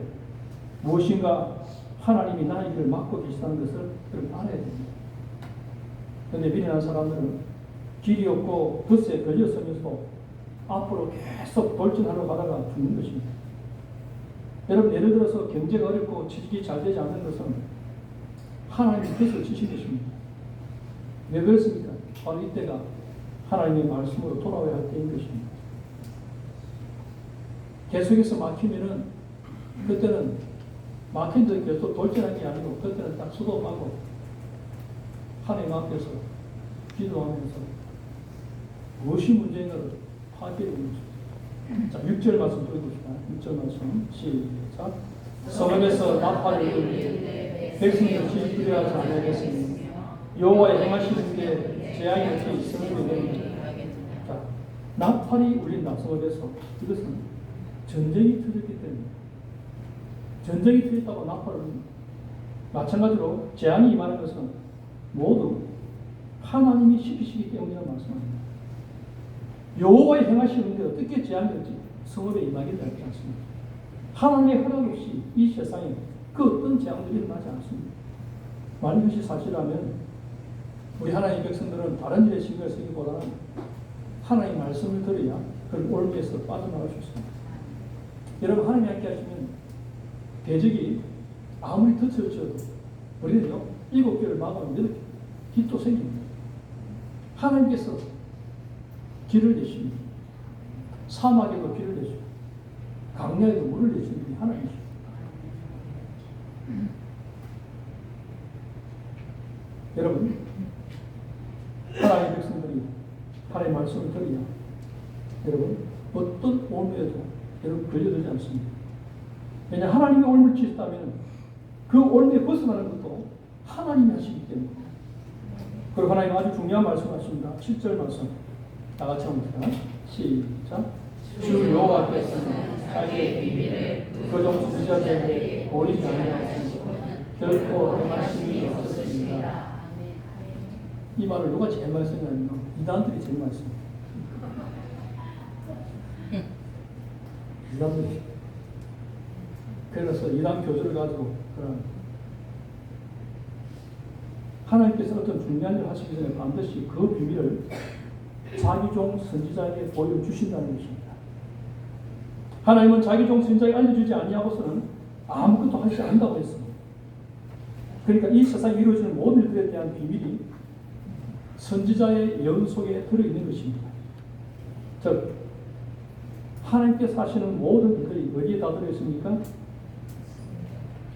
무엇인가 하나님이 나의 길을 막고 계시다는 것을 알아야 됩니다. 그런데 미련한 사람들은 길이 없고 덫에 걸려서면서 앞으로 계속 돌진하러 가다가 죽는 것입니다. 여러분, 예를 들어서 경제가 어렵고 취직이 잘 되지 않는 것은 하나님이 덫을 치신 것입니다. 왜 그렇습니까? 바로 이때가 하나님의 말씀으로 돌아와야 할 때인 것입니다. 계속해서 막히면은 그때는 막힌 데 계속 돌진한 게 아니고 그때는 딱 수도하고 하나님 앞에서 기도하면서 무엇이 문제인가를 파악해 보는 것입니다. 자, 6절 말씀 들어봅시다. 6절 말씀 시작. 성읍에서 나팔을 울리되 백성들 지지하지 아니하겠으니 여호와의 행하시는 게 재앙이 없이 있음을 믿으니. 자, 나팔이 울린다. 성읍에서. 이것은 전쟁이 터졌기 때문에, 전쟁이 터졌다고 나팔을 울린다. 마찬가지로 재앙이 임하는 것은 모두 하나님이 시키시기 때문이라는 말씀입니다. 여호와의 행하시는데 어떻게 재앙이 없이 성읍에 임하기를 알지 않습니다. 하나님의 허락 없이 이 세상에 그 어떤 재앙들이 일어나지 않습니다. 만약 이것이 사실이라면 우리 하나님의 백성들은 다른 일에 신경을 쓰기보다는 하나님의 말씀을 들어야 그런 올무에서 빠져나갈 수 있습니다. 여러분, 하나님이 함께 하시면 대적이 아무리 덫을 쳐도 우리는요 7개를 막으면 8개 빛도 생깁니다. 하나님께서 길을 내십니다. 사막에도 길을 내시고 강야에도 물을 내시는 분이 하나님이십니다. 여러분, 하나님의 백성들이 하나님의 말씀을 들으며 여러분 어떤 올무에도 여러분 걸려들지 않습니다. 왜냐, 하나님이 올무를 치셨다면 그 올무에 벗어나는 것도 하나님이 하시기 때문입니다. 그리고 하나님 아주 중요한 말씀하십니다. 7절 말씀 다 같이 한번 봅시다. 시작. 주 여호와께서는 자기의 비밀을 그 종수자들에게 보이지 아니하시고 결코 행하심이 없으십니다. 이 말을 누가 제일 많이 쓰냐면요, 이단들이 제일 많이 씁니다. 이단들이. 그래서 이단 교주를 가지고 그런 하나님께서 어떤 중요한 일을 하시기 전에 반드시 그 비밀을 자기 종 선지자에게 보여주신다는 것입니다. 하나님은 자기 종 선지자에게 알려주지 아니하고서는 아무것도 하지 않는다고 했습니다. 그러니까 이 세상에 이루어지는 모든 일들에 대한 비밀이 선지자의 예언 속에 들어있는 것입니다. 즉, 하나님께서 하시는 모든 일들이 어디에 다 들어있습니까?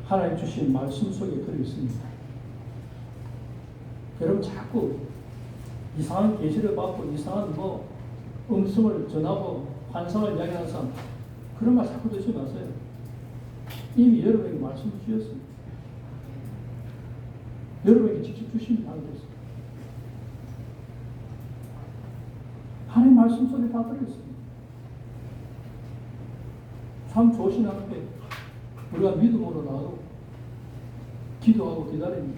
하나님 주신 말씀 속에 들어있습니다. 여러분, 자꾸 이상한 계시를 받고 이상한 음성을 전하고 환상을 이야기하는 사람, 그런 말 자꾸 듣지 마세요. 이미 여러분에게 말씀을 주셨습니다. 여러분에게 직접 주신 말씀입니다. 하나님 말씀 속에 다 들어있습니다. 참 좋으신 하나님께 우리가 믿음으로 나아가고 기도하고 기다리니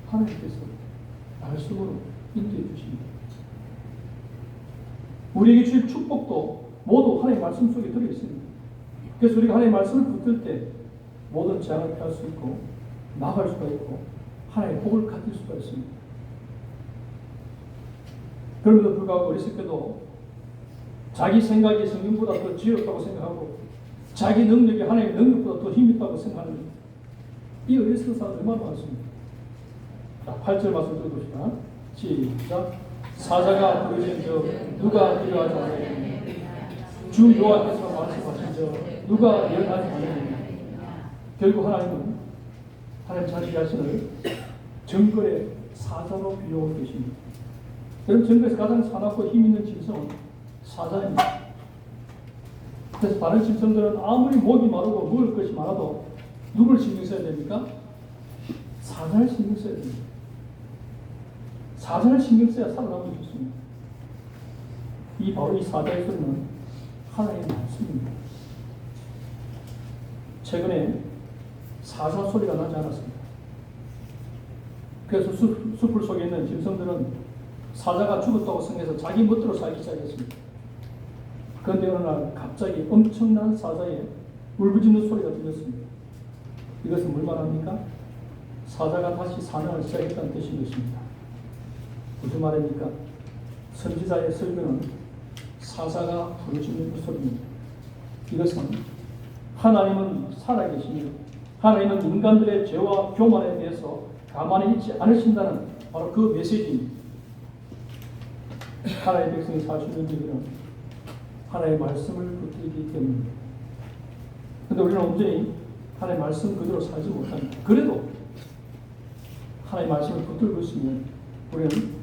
하나님께서 말씀으로 인도해 주십니다. 우리에게 주실 축복도 모두 하나님의 말씀 속에 들어있습니다. 그래서 우리가 하나님의 말씀을 붙들 때 모든 재앙을 피할 수 있고 나갈 수가 있고 하나님의 복을 가질 수가 있습니다. 그럼에도 불구하고 어리석게도 자기 생각이 성경보다 더 지혜롭다고 생각하고 자기 능력이 하나님의 능력보다 더 힘있다고 생각하는 이 어리석은 사람 얼마나 많습니다. 자, 8절 말씀 들어봅시다. 시작. 사자가 부르짖은 즉 누가 일어나지 않느냐. 주 여호와께서 말씀하신 즉 누가 일어나지 않느냐. 결국 하나님은 하나님 자기 자신을 정글의 사자로 비유하고 계십니다. 여러분, 정글에서 가장 사납고 힘있는 짐승은 사자입니다. 그래서 다른 짐승들은 아무리 목이 마르고 먹을 것이 많아도 누굴 신경 써야 됩니까? 사자를 신경 써야 됩니다. 사자를 신경 써야 살아남을 수 있습니다. 바로 이 사자의 소리는 하나님의 말씀입니다. 최근에 사자 소리가 나지 않았습니다. 그래서 숲을 속에 있는 짐승들은 사자가 죽었다고 생각해서 자기 멋대로 살기 시작했습니다. 그런데 어느 날 갑자기 엄청난 사자의 울부짖는 소리가 들렸습니다. 이것은 뭘 말합니까? 사자가 다시 사냥을 시작했다는 뜻인 것입니다. 무슨 말입니까? 선지자의 설교는 사자가 부르짖는 소리입니다. 이것은 하나님은 살아계시며 하나님은 인간들의 죄와 교만에 대해서 가만히 있지 않으신다는 바로 그 메시지입니다. 하나님의 백성이 살 수 있는 이유는 하나님의 말씀을 붙들기 때문입니다. 그런데 우리는 온전히 하나님의 말씀 그대로 살지 못합니다. 그래도 하나님의 말씀을 붙들고 있으면 우리는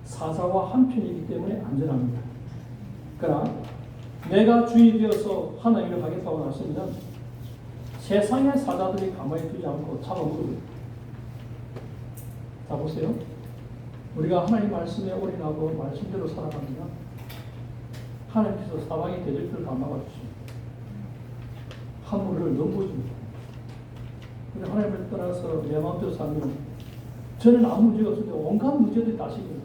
사자와 한편이기 때문에 안전합니다. 그러나 내가 주인이 되어서 하나님을 가겠다고 나서면 세상의 사자들이 가만히 두지 않고 잡아먹어요. 자, 보세요. 우리가 하나님 말씀에 올인하고 말씀대로 살아갑니다. 하나님께서 사방의 대적들을 다 막아주십니다. 화물을 넘보줍니다. 우리 하나님을 떠나서 내 마음대로 살면 저는 아무 문제가 없는데 온갖 문제들이 다 생깁니다.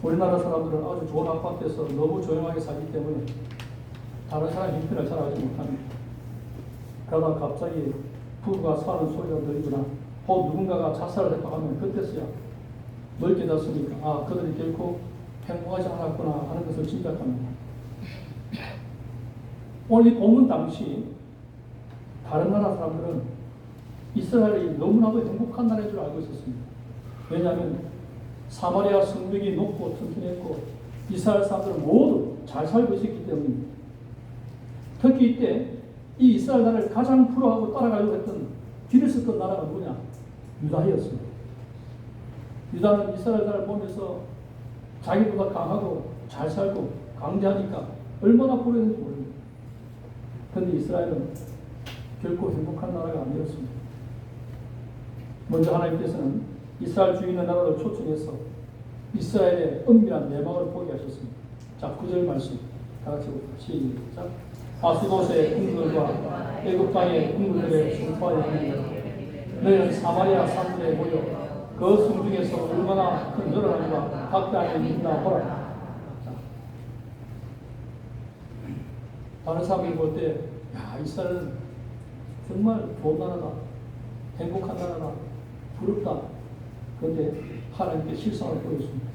우리나라 사람들은 아주 좋은 아파트에서 너무 조용하게 살기 때문에 다른 사람 형편을 잘 알지 못합니다. 그러다 갑자기 부부가 사는 소리가 들리거나 혹 누군가가 자살을 했다고 하면 그때서야 뭘 깨닫습니까? 아, 그들이 결코 행복하지 않았구나 하는 것을 짐작합니다. 오늘 이 본문 당시 다른 나라 사람들은 이스라엘이 너무나도 행복한 나라인 줄 알고 있었습니다. 왜냐하면 사마리아 성벽이 높고 튼튼했고 이스라엘 사람들은 모두 잘 살고 있었기 때문입니다. 특히 이때 이 이스라엘 나라를 가장 부러워하고 따라가려고 했던 길을 썼던 나라가 누구냐? 유다였습니다. 유다는 이스라엘 나라를 보면서 자기보다 강하고 잘 살고 강대하니까 얼마나 부러웠는지 모릅니다. 그런데 이스라엘은 결코 행복한 나라가 아니었습니다. 먼저 하나님께서는 이스라엘 주인 있는 나라를 초청해서 이스라엘의 은밀한 내막을 보게 하셨습니다. 자, 9절 말씀 다 같이 봅시다. 시작. 아수도스의 궁들과 애굽 땅의 궁들의 송파에 너희는 사마리아 산들에 모여 그 성중에서 얼마나 큰 늘어남과 각당에 있나 보라. 다른 사람이 볼 때, 야, 이스라엘은 정말 좋은 나라다, 행복한 나라다, 부럽다. 그런데 하나님께 실상을 보였습니다.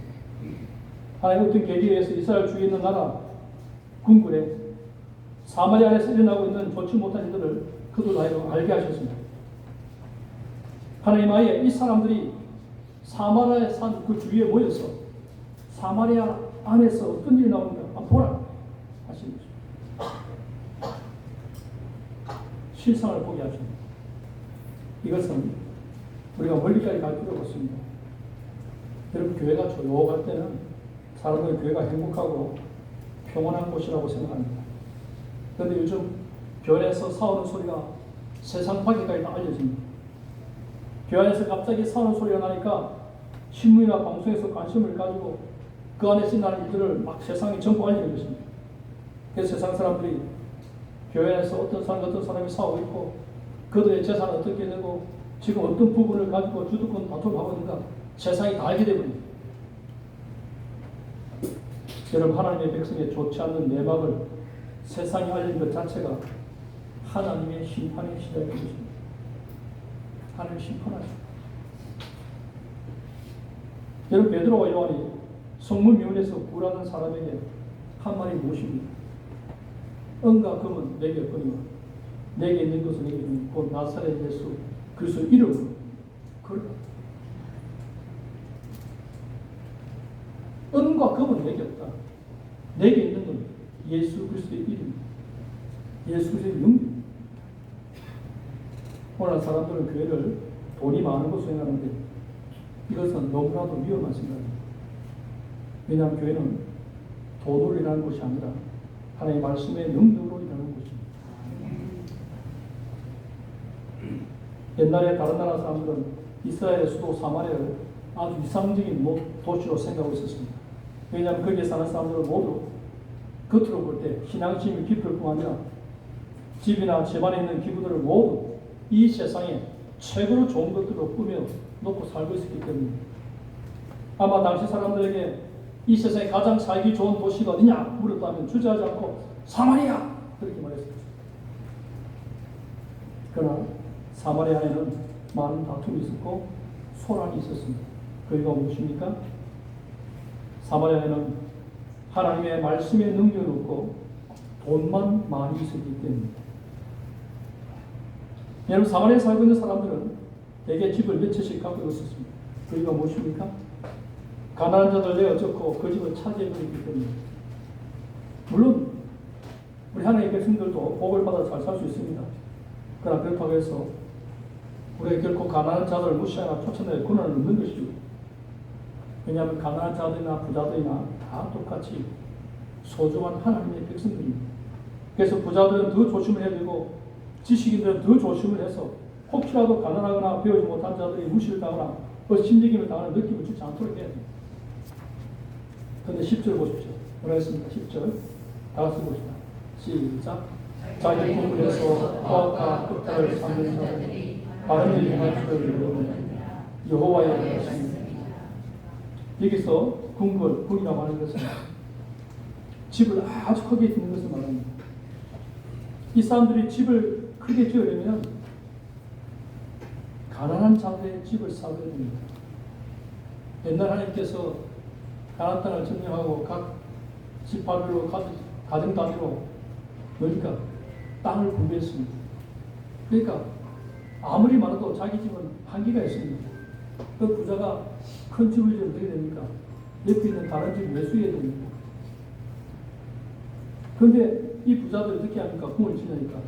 하나님 어떤 계기에 의해서 이스라엘 주위에 있는 나라 궁굴에 사마리아에서 일어나고 있는 좋지 못한 일들을 그들 나이로 알게 하셨습니다. 하나님 아예 이 사람들이 사마리아 산 그 주위에 모여서 사마리아 안에서 어떤 일이 나오는가 한번 보라 하시는 것입니다. 실상을 보게 하십니다. 이것은 우리가 멀리까지 갈 필요가 없습니다. 여러분, 교회가 조용할 때는 사람들이 교회가 행복하고 평온한 곳이라고 생각합니다. 그런데 요즘 교회에서 싸우는 소리가 세상 밖에까지 다 알려집니다. 교회 안에서 갑자기 싸우는 소리가 나니까 신문이나 방송에서 관심을 가지고 그 안에서 일어나는 일들을 막 세상에 전부 알리는 것입니다. 그래서 세상 사람들이 교회에서 어떤 사람이 싸우고 있고 그들의 재산은 어떻게 되고 지금 어떤 부분을 가지고 주도권 다툼을 하고 있는가 세상이 다 알게 되버립니다. 여러분 하나님의 백성에 좋지 않는 내막을 세상이 알린 것 자체가 하나님의 심판의 시작인 것입니다. 하나님 심판하죠. 여러분 베드로와 요한이 성문 미문에서 구라는 사람에게 한 말이 무엇입니까? 은과 금은 내게 없거니와 내게 있는 것은 내게 있는 곧 나사렛 예수 그리스도 이름으로 그러라. 은과 금은 내게 없다. 내게 있는 건 예수 그리스도의 이름입니다. 예수 그리스도의 능력. 오늘 사람들은 교회를 돈이 많은 것으로 생각하는데 이것은 너무나도 위험한 생각입니다. 왜냐하면 교회는 돈으로 일하는 것이 아니라 하나님의 말씀의 능력으로 일하는 것입니다. 옛날에 다른 나라 사람들은 이스라엘의 수도 사마리아를 아주 이상적인 도시로 생각하고 있었습니다. 왜냐하면 거기에 사는 사람들은 모두 겉으로 볼 때 신앙심이 깊을 뿐 아니라 집이나 집안에 있는 기구들을 모두 이 세상에 최고로 좋은 것들로 꾸며 놓고 살고 있었기 때문에 아마 당시 사람들에게 이 세상에 가장 살기 좋은 도시가 어디냐 물었다면 주저하지 않고 사마리아 그렇게 말했습니다. 그러나 사마리아에는 많은 다툼이 있었고 소란이 있었습니다. 그 이유가 무엇입니까? 사마리아에는 하나님의 말씀의 능력이 없고 돈만 많이 있었기 때문입니다. 여러분 사마리아에 살고 있는 사람들은 대개 집을 몇 채씩 갖고 있었습니다. 그 이유가 무엇입니까? 가난한 자들 내어 졌고 그 집을 차지해버리기 때문에 물론 우리 하나님의 백성들도 복을 받아 잘 살 수 있습니다. 그러나 그렇다고 해서 우리가 결코 가난한 자들을 무시하거나 쫓아낼 권한은 없는 것이죠. 왜냐하면 가난한 자들이나 부자들이나 다 똑같이 소중한 하나님의 백성들입니다. 그래서 부자들은 더 조심을 해야 되고 지식인들은 더 조심을 해서 혹시라도 가난하거나 배우지 못한 자들이 무시를 당하거나 심리김을 당하는 느낌을 주지 않도록 해야 됩니다. 그런데 10절 보십시오. 뭐라 했습니까? 10절 다 같이 봅시다. 시작. 자기 공부에서 과학과 끝을 삼는 자들이 바른 일을 할 줄을 모르는 여호와의 것입니다. 여기서 궁이라고 하는 것은 집을 아주 크게 짓는 것을 말합니다. 이 사람들이 집을 크게 지으려면 가난한 자들의 집을 쌓아야 됩니다. 옛날 하나님께서 가나안 땅을 점령하고 각 지파별로 가정 단위로 그러니까 땅을 분배했습니다. 그러니까 아무리 많아도 자기 집은 한계가 있습니다. 그 부자가 큰 집을 지으면 어떻게 됩니까? 옆에 있는 다른 집을 매수해야 됩니다. 그런데 이 부자들이 어떻게 합니까? 궁을 지으니까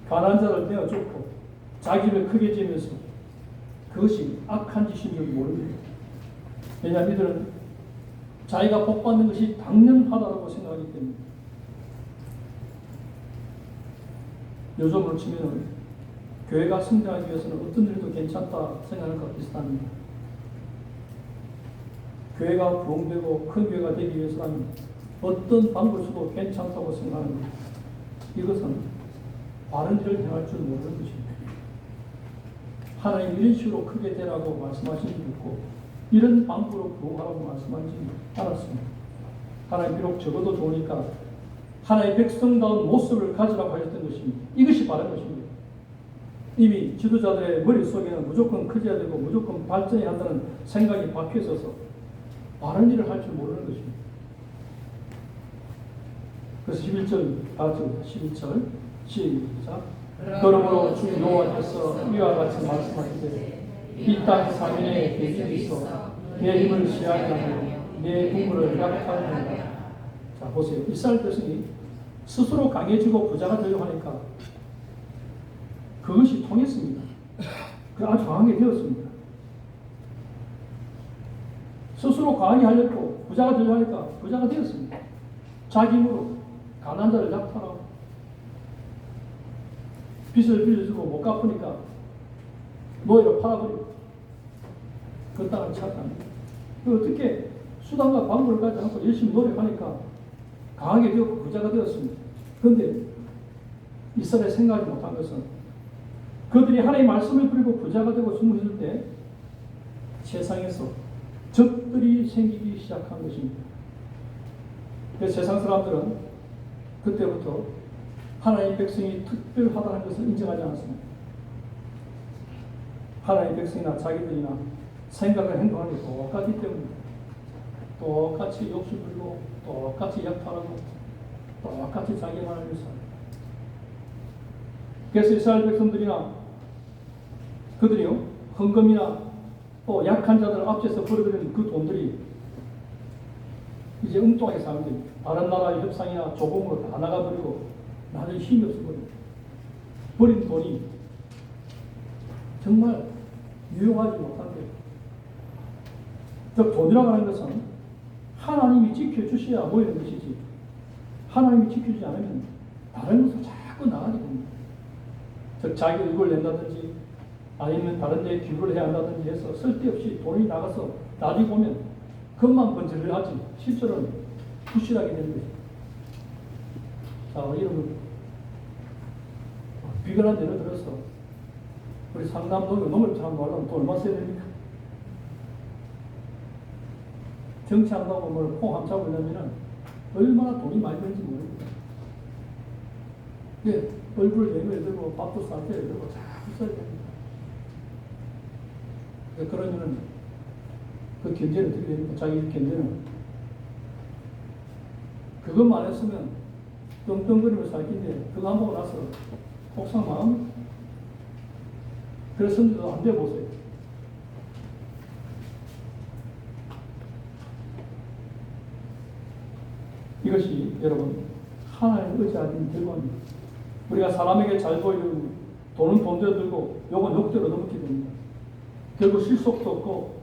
가난한 자를 내어줬고 자기를 크게 지으면서 그것이 악한 짓인 줄 모릅니다. 왜냐하면 이들은 자기가 복받는 것이 당연하다고 생각하기 때문에 요즘으로 치면 교회가 성장하기 위해서는 어떤 일도 괜찮다 생각하는 것 비슷합니다. 교회가 부흥되고 큰 교회가 되기 위해서는 어떤 방법을 써도 괜찮다고 생각하는 것. 이것은 바른 일을 행할 줄 모르는 것입니다. 하나님 이런 식으로 크게 되라고 말씀하신 줄 듣고 이런 방법으로 부흥하라고 말씀하지 않았습니다. 하나님 비록 적어도 좋으니까 하나님의 백성다운 모습을 가지라고 하셨던 것입니다. 이것이 바른 것입니다. 이미 지도자들의 머릿속에는 무조건 커져야 되고 무조건 발전해야 한다는 생각이 박혀 있어서 바른 일을 할 줄 모르는 것입니다. 그래서 11절 다 11절 시작. 그러므로 주 여호와께서 이와 같이 말씀하시되 이 땅 사면에 계집이 있어 내 힘을 시하게 하며 내 국물을 약하게 한다. 자 보세요. 이스라엘 백성이 스스로 강해지고 부자가 되려고 하니까 그것이 통했습니다. 아주 강하게 되었습니다. 스스로 강하게 하려고 부자가 되려고 하니까 부자가 되었습니다. 자기 힘으로 가난한 자를 약탈하고 빚을 빌려주고 못 갚으니까 노예로 팔아버리고 그 땅을 차지합니다. 어떻게 수단과 방법을 가지지 않고 열심히 노력하니까 강하게 되었고 부자가 되었습니다. 그런데 이스라엘이 생각하지 못한 것은 그들이 하나님의 말씀을 그리고 부자가 되고 숨을 쉴 때 세상에서 적들이 생기기 시작한 것입니다. 그래서 세상 사람들은 그때부터 하나님의 백성이 특별하다는 것을 인정하지 않았습니다. 하나님의 백성이나 자기들이나 생각을 행동하는 게 똑같기 때문에 똑같이 욕심 부리고 똑같이 약탈하고 똑같이 자기 말을 위해서 그래서 이스라엘 백성들이나 그들이요 헌금이나 또 약한 자들을 앞에서 벌어들이는 그 돈들이 이제 엉뚱하게 사람들이 다른 나라의 협상이나 조공으로 다 나가버리고 나중에 힘이 없어버리고 버린 돈이 정말 유용하지 못한 거예요. 즉 돈이라고 하는 것은 하나님이 지켜주셔야 모이는 것이지 하나님이 지켜주지 않으면 다른 것으로 자꾸 나가게 됩니다. 즉 자기 얼굴을 낸다든지 아니면 다른 데에 기부를 해야 한다든지 해서 쓸데없이 돈이 나가서 나중에 보면 그것만 번지를 하지 실제로는 부실하게 되는 거죠. 자, 이런 비근한 예를 들어서 우리 상담동에 농업처럼 놀라면 돈 얼마 써야 됩니까? 정치한다고 뭘 콩 함차 보려면 얼마나 돈이 많이 드는지 모릅니다. 예, 얼굴을 내밀어 들고 밥도 쌀 때 들고 자꾸 써야 됩니다. 그러면은 그 견제는 어떻게 됩니까? 자기 견제는 그것만 했으면 떵떵거리면서 살 텐데 그거 안 보고 나서 혹상 마음 그래서 선지도 안 돼 보세요. 이것이 여러분 하나님을 의지하는 결과입니다. 우리가 사람에게 잘 보이려고 돈은 돈대로 들고 욕은 욕대로 넘게 됩니다. 결국 실속도 없고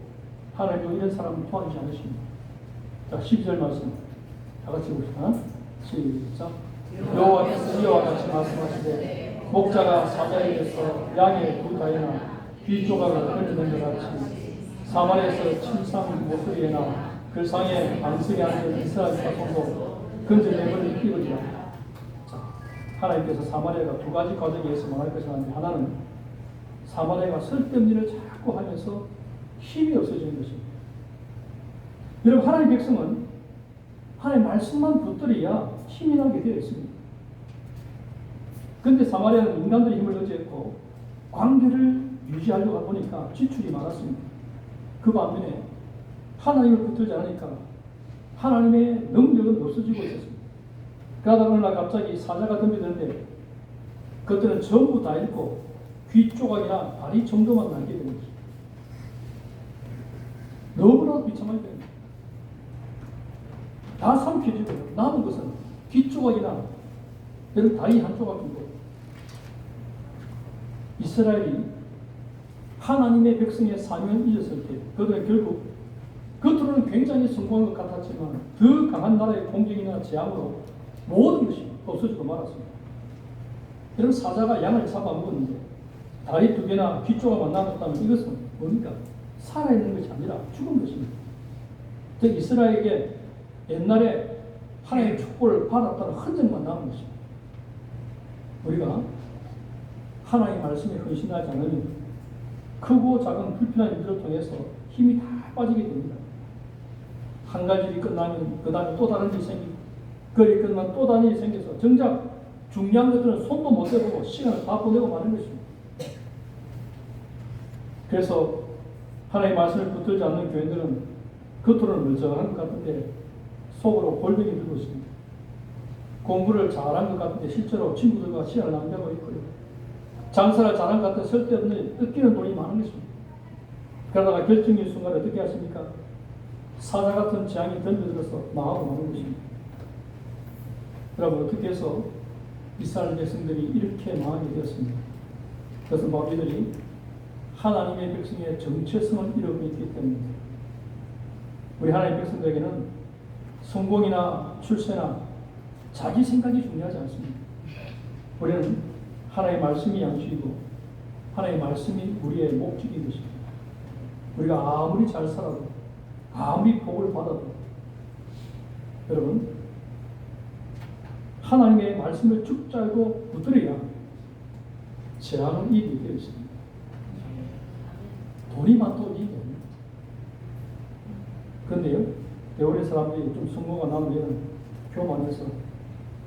하나님은 이런 사람을 도와주지 않으십니다. 자, 12절 말씀 다 같이 봅시다. 시작. 여호와께서 이와 같이 말씀하시되 목자가 사자에게서 양의 두 다리나 귀 조각을 건져낸 것 같이 사마리아에서 침상 모서리에나 글상에 방석에 앉은 이스라엘 자손도 건져내버릴 끼거리라. 하나님께서 사마리아가 두 가지 과정에 의해서 말할 것이 아닌데 하나는 사마리아가 쓸데없는 일을 자꾸 하면서 힘이 없어지는 것입니다. 여러분 하나님 백성은 하나님의 말씀만 붙들어야 힘이 나게 되어 있습니다. 그런데 사마리아는 인간들의 힘을 의지했고 관계를 유지하려고 보니까 지출이 많았습니다. 그 반면에 하나님을 붙들지 않으니까 하나님의 능력은 없어지고 있었습니다. 그러다 어느 날 갑자기 사자가 덤비드는데 그것들은 전부 다 잃고 귀 조각이나 다리 정도만 남게 되는 것입니다. 너무나도 비참하게 됩니다. 다 삼켜지고 남은 것은 귀 조각이나 여러분 다리 한 조각인데 이스라엘이 하나님의 백성의 사명을 잊었을 때 그들은 결국 겉으로는 굉장히 성공한 것 같았지만 더 강한 나라의 공격이나 재앙으로 모든 것이 없어지고 말았습니다. 여러분 사자가 양을 잡아먹었는데 다리 두 개나 귀 조각만 남았다면 이것은 뭡니까? 살아있는 것이 아니라 죽은 것입니다. 즉 이스라엘에게 옛날에 하나님의 축복을 받았다는 흔적만 남은 것입니다. 우리가 하나님의 말씀에 헌신하지 않으면 크고 작은 불편한 일들을 통해서 힘이 다 빠지게 됩니다. 한 가지 일이 끝나면 그 다음에 또 다른 일이 생기고 그 일이 끝나면 또 다른 일이 생겨서 정작 중요한 것들은 손도 못 대보고 시간을 다 보내고 마는 것입니다. 그래서 하나님의 말씀을 붙들지 않는 교인들은 겉으로는 멀쩡한 것 같은데 속으로 골병이 들고 있습니다. 공부를 잘한 것 같은데 실제로 친구들과 시간을 낭비하고 있고요. 장사를 잘한 것 같은 쓸데없는 뜯기는 돈이 많은 것입니다. 그러다가 결정의 순간에 어떻게 하십니까? 사자 같은 재앙이 던져들어서 망하고 마는 것입니다. 여러분 어떻게 해서 이스라엘 백성들이 이렇게 망하게 되었습니다. 그것은 바로 이들이 하나님의 백성의 정체성을 잃어버리고 있기 때문입니다. 우리 하나님의 백성들에게는 성공이나 출세나 자기 생각이 중요하지 않습니다. 우리는 하나님의 말씀이 양식이고 하나님의 말씀이 우리의 목적인 것입니다. 우리가 아무리 잘 살아도 아무리 복을 받아도 여러분 하나님의 말씀을 붙잡고 붙들어야 재앙은 이익이 되어 있습니다. 돈이 많다고 이익이 아닙니다. 그런데요, 대우의 사람들이 좀 성공가 나오면 교만해서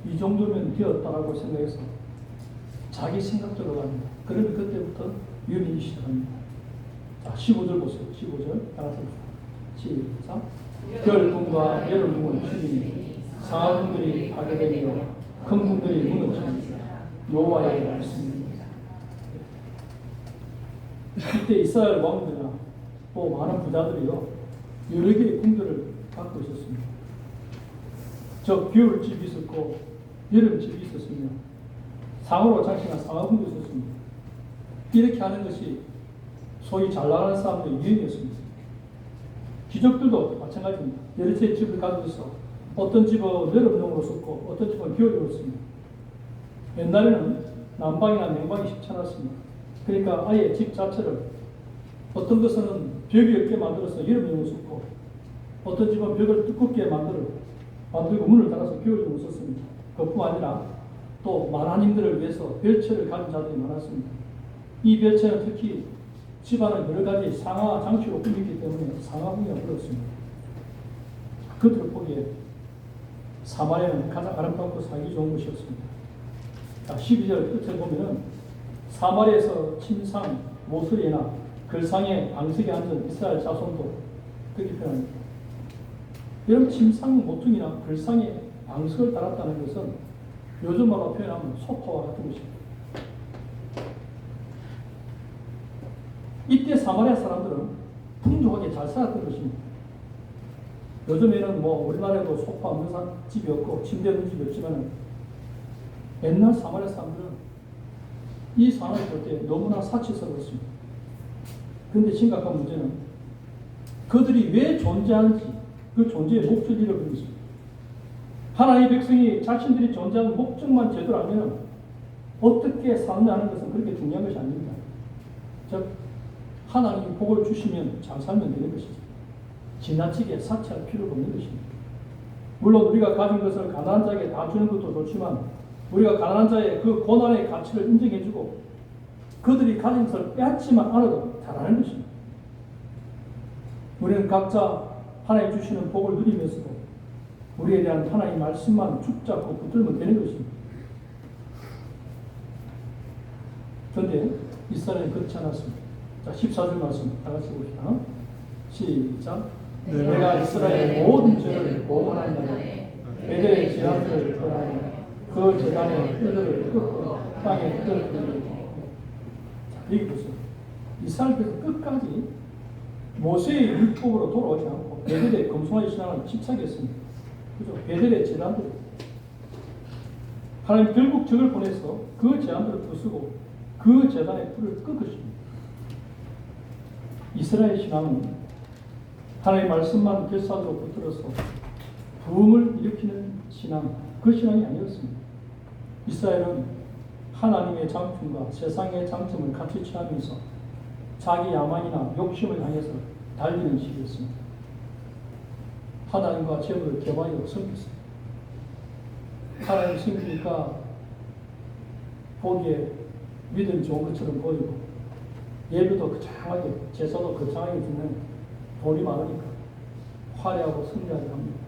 이 정도면 되었다라고 생각해서 자기 생각대로 갑니다. 그러면 그때부터 위험이 시작합니다. 자, 15절 보세요. 15절 따라서 시작. 별궁과 여름궁은 죽이니 상하궁들이 파괴되며 큰 궁들이 무너집니다. 여호와의 말씀입니다. 이때 이스라엘 왕들이나 또 많은 부자들이요 여러 개의 궁들을 갖고 있었습니다. 저 겨울집이 있었고 여름집이 있었으며 상으로 장식한 상하궁도 있었습니다. 이렇게 하는 것이 소위 잘 나가는 사람들의 유행이었습니다. 귀족들도 마찬가지입니다. 여러 채의 집을 가지고 있어 어떤 집은 여름용으로 썼고 어떤 집은 겨울용으로 씁니다. 옛날에는 난방이나 냉방이 쉽지 않았습니다. 그러니까 아예 집 자체를 어떤 것은 벽이 없게 만들어서 여름용으로 썼고 어떤 집은 벽을 두껍게 만들고 문을 달아서 겨울용으로 썼습니다. 그뿐 아니라 또 만화님들을 위해서 별채를 가진 자들이 많았습니다. 이 별채는 특히 집안을 여러 가지 상하 장치로 꾸미기 때문에 상하궁이라고 불렀습니다. 그들을 보기에 사마리아는 가장 아름답고 살기 좋은 곳이었습니다. 자, 12절 끝을 보면은 사마리아에서 침상, 모서리나 글상에 방석에 앉은 이스라엘 자손도 그렇게 표현합니다. 여러분, 침상, 모퉁이나 글상에 방석을 달았다는 것은 요즘 말로 표현하면 소파와 같은 것입니다. 이때 사마리아 사람들은 풍족하게 잘 살았던 것입니다. 요즘에는 뭐 우리나라에도 소파 없는 집이 없고 침대 없는 집이 없지만 옛날 사마리아 사람들은 이 상황을 볼 때 너무나 사치스러웠습니다. 그런데 심각한 문제는 그들이 왜 존재하는지 그 존재의 목적을 잃어버린 것입니다. 하나님의 백성이 자신들이 존재하는 목적만 제대로 알면 어떻게 사느냐는 것은 그렇게 중요한 것이 아닙니다. 즉 하나님이 복을 주시면 잘 살면 되는 것이죠. 지나치게 사치할 필요가 없는 것입니다. 물론 우리가 가진 것을 가난한 자에게 다 주는 것도 좋지만 우리가 가난한 자의 그 고난의 가치를 인정해주고 그들이 가진 것을 빼앗지만 않아도 잘하는 것입니다. 우리는 각자 하나님 주시는 복을 누리면서도 우리에 대한 하나님의 말씀만 붙잡고 붙들면 되는 것입니다. 그런데 이스라엘은 그렇지 않았습니다. 자, 14절 말씀 다 같이 봅시다. 시작. 내가 이스라엘의 모든 죄를 보응하는 날에 베델의 제한들을 떠나며 그 제단의 뼈들을 끄고 땅에 떨어뜨리고. 자, 여기 보세요. 이스라엘께서 끝까지 모세의 율법으로 돌아오지 않고 베델의 검소한 신앙을 집착했습니다. 그죠? 베델의 제단들. 하나님 결국 적을 보내서 그 제단들을 부수고 그 제단의 불을 끄 것입니다. 이스라엘 신앙은 하나님의 말씀만 결사로 붙들어서 부흥을 일으키는 신앙, 그 신앙이 아니었습니다. 이스라엘은 하나님의 장품과 세상의 장점을 같이 취하면서 자기 야망이나 욕심을 향해서 달리는 시기였습니다. 하나님과 재물을 개발하여 섬겼습니다. 하나님 섬기니까 보기에 믿음 좋은 것처럼 보이고 예배도 거창하게, 제사도 거창하게 드리는 돈이 많으니까 화려하고 승리하게 합니다.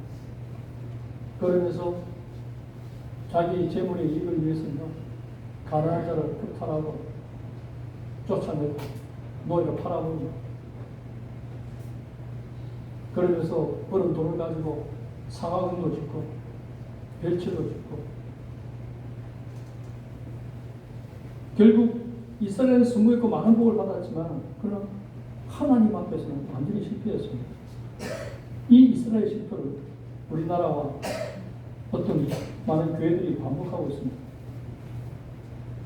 그러면서 자기 재물의 이익을 위해서는 가난한 자를 폭탄하고 쫓아내고 노예로 팔아버리고 그러면서 버는 돈을 가지고 상하궁도 짓고 별채도 짓고 결국 이스라엘은 성공했고 많은 복을 받았지만 그러나 하나님 앞에서는 완전히 실패했습니다. 이 이스라엘 실패를 우리나라와 어떤 많은 교회들이 반복하고 있습니다.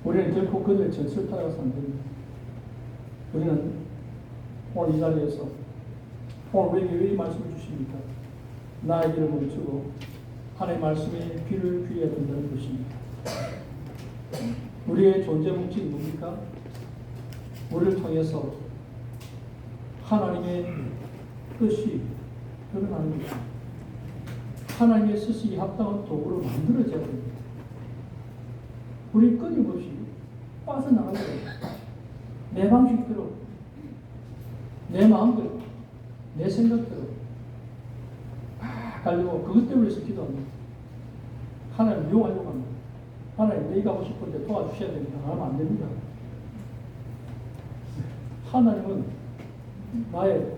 우리는 결코 그들의 전철 따라가서 안 됩니다. 우리는 오늘 이 자리에서 오늘 우리에게 왜 이 말씀을 주십니까? 나의 길을 멈추고 하나님의 말씀에 귀를 귀해야 된다는 것입니다. 우리의 존재 목적이 뭡니까? 우리를 통해서 하나님의 뜻이 드러나는 것입니다. 하나님의 뜻이 합당한 도구로 만들어져야 됩니다. 우리 끊임없이 빠져나가야 돼요. 내 방식대로, 내 마음대로, 내 생각대로 가지고 그것 때문에 기도합니다. 하나님 이용하려고 합니다. 하나님 내가 하고 싶은데 도와주셔야 됩니다. 안 하면 안 됩니다. 하나님은 나의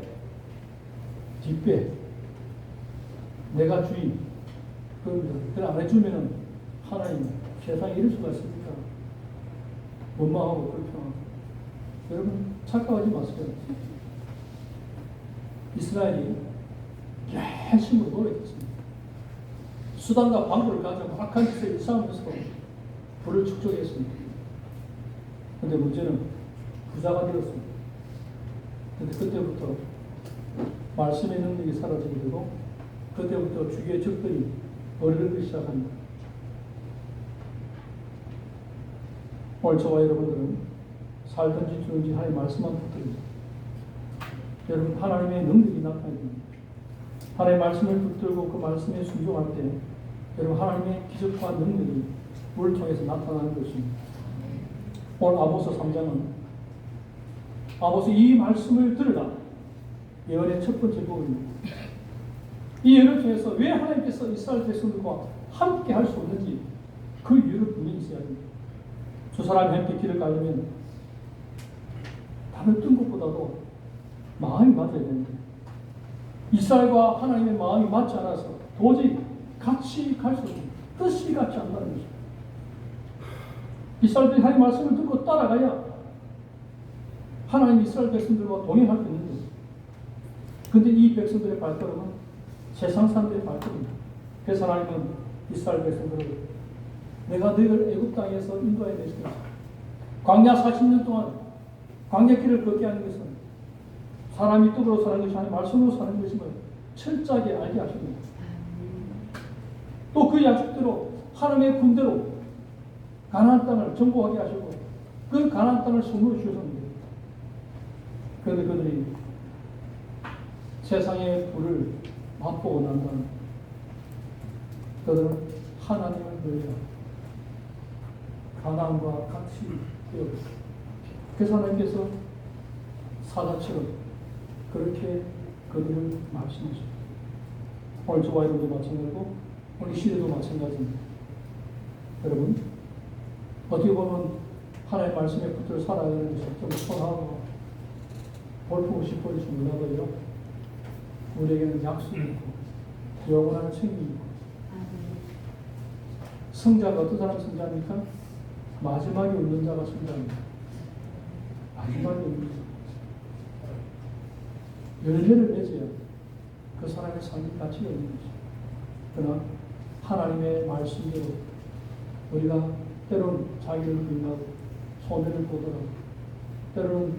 뒷배, 내가 주인, 그걸 안 해주면은 하나님 세상에 이럴 수가 있습니까? 원망하고 불평하고. 여러분 착각하지 마세요. 이스라엘이 열심히 노력했습니다. 수단과 방법을 가지고 악한 짓을 싸우면서 부를 축적했습니다. 그런데 문제는 부자가 되었습니다. 그런데 그때부터 말씀의 능력이 사라지게 되고 그때부터 주위의 적들이 어려르기 시작합니다. 오늘 저와 여러분들은 살든지 죽든지 하나님의 말씀만 붙들입니다. 여러분 하나님의 능력이 나타나야 됩니다. 하나님의 말씀을 붙들고 그 말씀에 순종할 때 여러분 하나님의 기적과 능력이 우리를 통해서 나타나는 것입니다. 오늘 아모스 3장은 아모스 이 말씀을 들으라 예언의 첫 번째 부분입니다. 이 예언을 통해서 왜 하나님께서 이스라엘 백성들과 함께 할 수 없는지 그 이유를 분명히 있어야 합니다. 두 사람이 함께 길을 가려면 다른 어떤 것보다도 마음이 맞아야 됩니다. 이스라엘과 하나님의 마음이 맞지 않아서 도저히 같이 갈 수 없습니다. 뜻이 같지 않다는 것입니다. 이스라엘들이 하나님의 말씀을 듣고 따라가야 하나님 이스라엘 백성들과 동행할 수 있는 것입니다. 그런데 이 백성들의 발걸음은 세상 사람들의 발걸음입니다. 그래서 하나님은 이스라엘 백성들을 내가 너희를 애굽 땅에서 인도하여 냈습니다. 광야 40년 동안 광야길을 걷게 하는 것은 사람이 떡으로 사는 것이 아니라 말씀으로 사는 것임을 철저하게 알게 하십니다. 또 그 약속대로 하나님의 군대로 가나안 땅을 정복하게 하시고 그 가나안 땅을 선물로 주셨습니다. 그런데 그들이 세상의 불을 맛보고 난 다음 그들은 하나님을 버리고 가나안과 같이 되었습니다. 그래서 하나님께서 사자처럼 그렇게 그들을 말씀하십니다. 오늘 저와 여러분도 마찬가지고 오늘 이 시대도 마찬가지입니다. 여러분 어떻게 보면 하나님의 말씀에 붙들어 살아가는 것이 좀 손하고 볼품없이 보일지 몰라도요 우리에게는 약속이 있고 영원한 책임이 있고 성자가 어떤 사람 성자입니까? 마지막에 웃는 자가 성자입니다. 마지막에 웃는 자 열매를 맺어야 그 사람의 삶이 가치가 있는 것이죠. 그러나 하나님의 말씀대로 우리가 때로는 자기를 부인하고 손해를 보더라도 때로는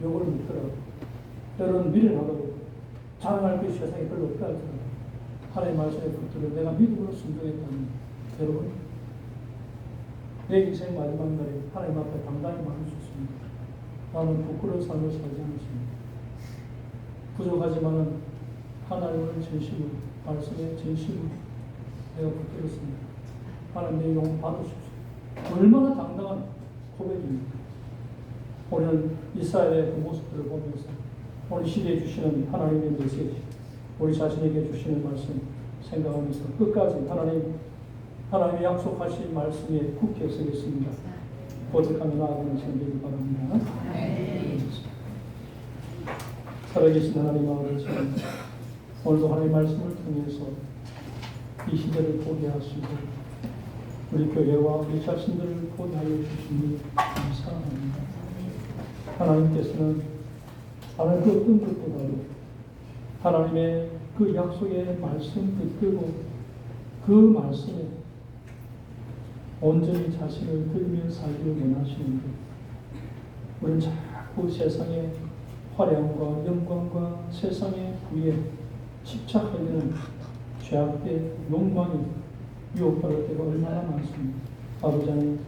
욕을 먹더라도 때로는 미련하더라도 자랑할 그 세상에 별로 없다 할지라도 하나님의 말씀에 붙들어 내가 믿음으로 순종했다면 여러분 내 인생 마지막 날에 하나님 앞에 당당히 말할 수 있습니다. 나는 부끄러운 삶을 살지 않았습니다. 부족하지만은 하나님을 진심으로 말씀에 진심으로 내가 붙들었습니다. 하나님 내 영혼 받으십시오. 얼마나 당당한 고백입니까? 오늘 이스라엘의 그 모습들을 보면서 오늘 시대에 주시는 하나님의 메시지 우리 자신에게 주시는 말씀 생각하면서 끝까지 하나님의 약속하신 말씀에 굳게 서겠습니다. 고백하며 나아가는 시간 되기 바랍니다. 살아계신 하나님 아버지 오늘도 하나님의 말씀을 통해서 이 시대를 보게 하시고 우리 교회와 우리 자신들을 보게 하여 주시니 감사합니다. 하나님께서는 하나님 그 어떤 것보다도 하나님의 그 약속의 말씀 붙들고 그 말씀에 온전히 자신을 드리며 살기를 원하시는데 우리는 자꾸 세상의 화려함과 영광과 세상의 부에 집착하려는 죄악의 욕망이 유혹받을 때가 얼마나 많습니다. 아버지 하나님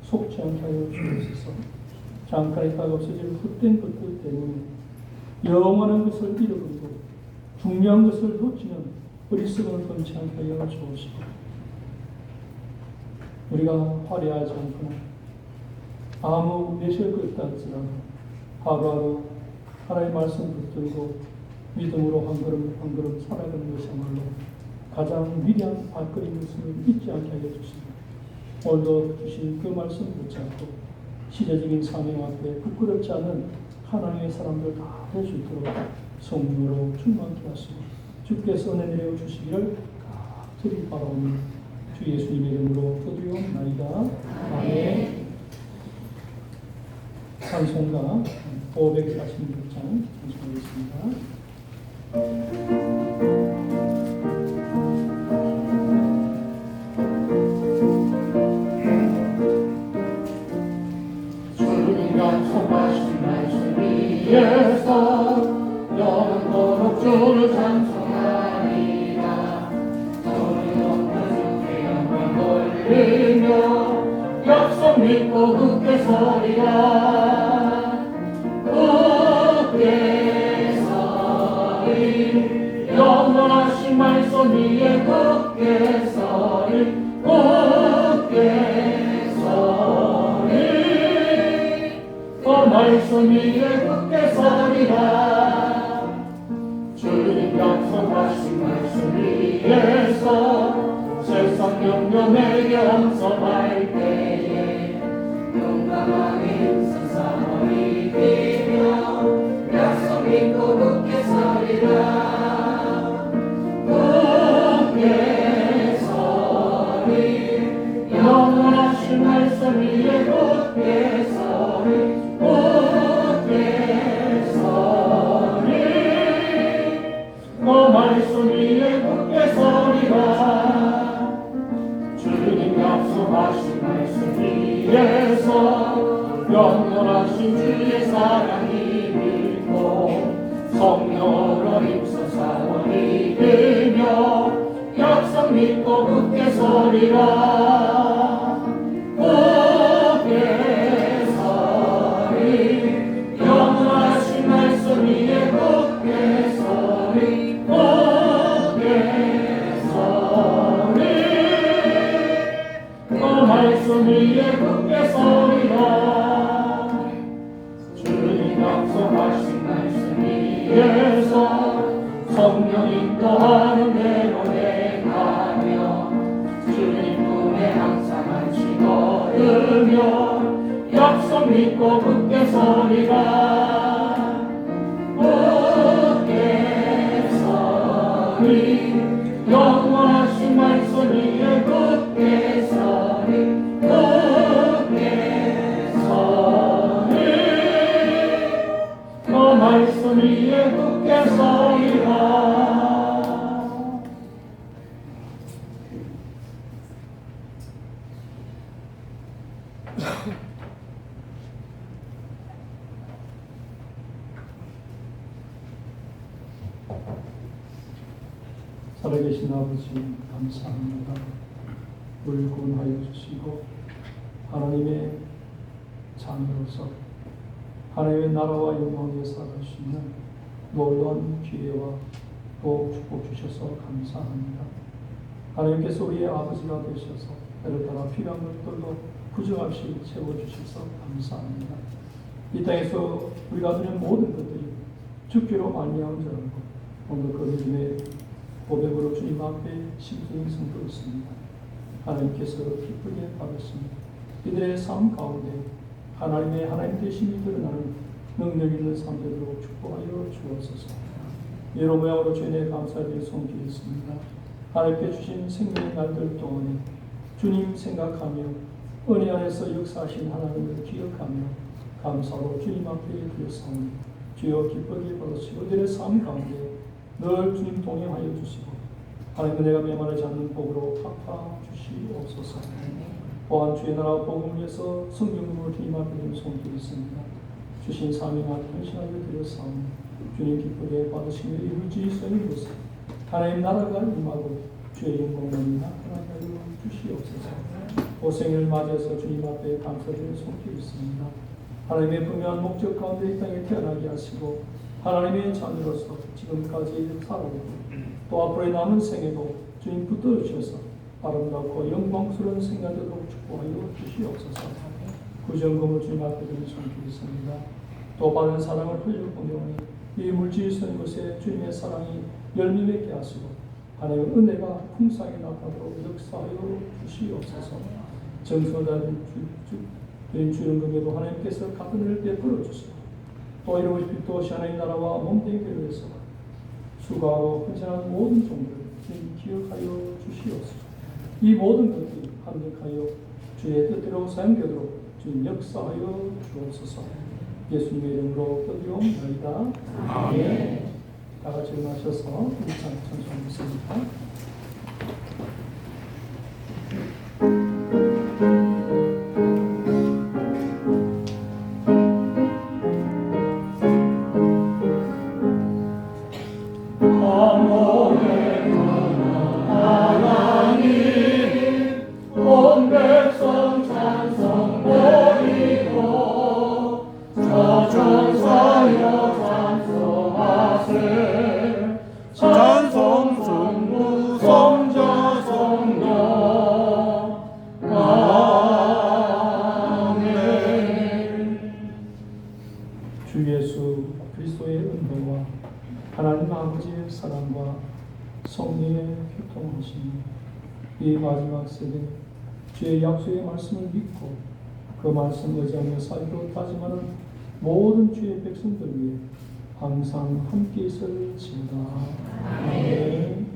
속지 않게 하여 주옵소서. 잠깐 있다가 없어질 헛된 것들 때문에 영원한 것을 잃어버리고 중요한 것을 놓치는 어리석음을 범치 않게 하여 주옵시고 우리가 화려하지 않거나 아무 내실 것 같지라도 하루하루 하나님의 말씀 붙들고 믿음으로 한 걸음 한 걸음 살아가는 것이야말로 가장 위대한 발걸음을 잊지 않게 하여 주십니다. 오늘도 주신 그 말씀 붙잡고 시대적인 사명 앞에 부끄럽지 않은 하나님의 사람들 다 될 수 있도록 성령으로 충만케 하시고 주께서 은혜 내려 주시기를 간절히 바라오니 주 예수님의 이름으로 기도하옵나이다. 아멘. 찬송가 546장 찬송하겠습니다. 주님 약속하신 말씀 위에서 영원토록 주를 찬송하리라. 저는 없는 주께 영광 돌리며 약속 믿고 굳게 서리라. 굳게 서리 영원하신 말씀 위에 굳게 서리 굳게 서리 그 말씀 위에 굳게 서리라. 주님 약속하신 말씀 위에서 세상 영령에게 엄선할 때에 용감하게 힘써 싸워 이기며 약속 믿고 굳게 서리라. 굳게 서리 영원하신 말씀 위에 굳게 서리 굳게 서리 그 말씀 위에 굳게 서리라. 주님 약속하신 말씀 위에서 영원하신 주의 사랑이 믿고 성령으로 힘써 싸워 이기며 약속 믿고 굳게 서리라. 굳게 서리 영원하신 말씀 위에 굳게 서리 굳게 서리 그 말씀 위에 굳게 서리라. 주님 약속하신 말씀 위에서 성령 인도하는 대로 행하며 주님 품에 항상 안식 얻으며 약속 믿고 굳게 서리라. 굳게 서리 영원하신 말씀 위에 굳게 서리 굳게 서리 그 말씀 위에 굳게 서리라. 살아계신 아버지 감사합니다. 우리를 구원하여 주시고 하나님의 자녀로서 하나님의 나라와 영광에 살아갈 수 있는 놀라운 기회와 또 축복 주셔서 감사합니다. 하나님께서 우리의 아버지가 되셔서 때를 따라 필요한 것들도 부정없이 채워주셔서 감사합니다. 이 땅에서 우리가 누리는 모든 것들이 주께로 말미암은 줄 알고 오늘 그 믿음의 고백으로 주님 앞에 심중히 성도했습니다. 하나님께서 기쁘게 받으십니다. 이들의 삶 가운데 하나님의 하나님 되심이 드러나는 능력 있는 삶 되도록 축복하여 주옵소서. 여러 모양으로 주님의 감사를 송기했습니다. 하나님께 주신 생명의 날들 동안에 주님 생각하며 은혜 안에서 역사하신 하나님을 기억하며 감사로 주님 앞에 드렸사오니 주여 기쁘게 받으시고 이들의 삶 가운데 늘 주님 동행하여 주시고 하나님 은혜가 메마르지 않는 복으로 갚아 주시옵소서. 또한 주의 나라 복음을 위해서 성경으로 주님 앞에 손드렸습니다. 주신 사명 앞에 헌신하여 드렸사오니 주님 기쁘게 받으시며 이루지 있어는 것을 하나님 나라가 임하고 주의 영광을 나타나게 하여 주시옵소서. 고생을 맞이해서 주님 앞에 감사드리는 손길있습니다. 하나님의 분명한 목적 가운데 이 땅에 태어나게 하시고 하나님의 자녀로서 지금까지 살아오고 또 앞으로의 남은 생에도 주님 붙들어 주셔서 아름답고 영광스러운 생활되도록 축복하여 주시옵소서. 구정금을 주님 앞에 드리는 손길있습니다. 또 받은 사랑을 흘려보내오니 이 물질 있는 곳에 주님의 사랑이 열매 맺게 하시고 하나님의 은혜가 풍성히 나타나도록 역사하여 주시옵소서. 정성을 다인 주님금에도 하나님께서 같은 은혜를 베풀어 주시고 또 이루고 싶은 또시 하나님 나라와 몸되기를 위해서 수고하고 헌신하는 모든 종들을 주님 기억하여 주시옵소서. 이 모든 것들이 합력하여 주의 뜻대로 사용되도록 주님 역사하여 주옵소서. 예수님의 이름으로 기도드리옵나이다. 아멘. 다 같이 일어나셔서 일상 찬송하겠습니다. 주 예수 그리스도의 은혜와 하나님 아버지의 사랑과 성령의 교통하심이 이 마지막 세대 주의 약속의 말씀을 믿고 그 말씀 의지하며 살기로 다짐하는 모든 주의 백성들 위해 항상 함께 있을지어다. 아멘.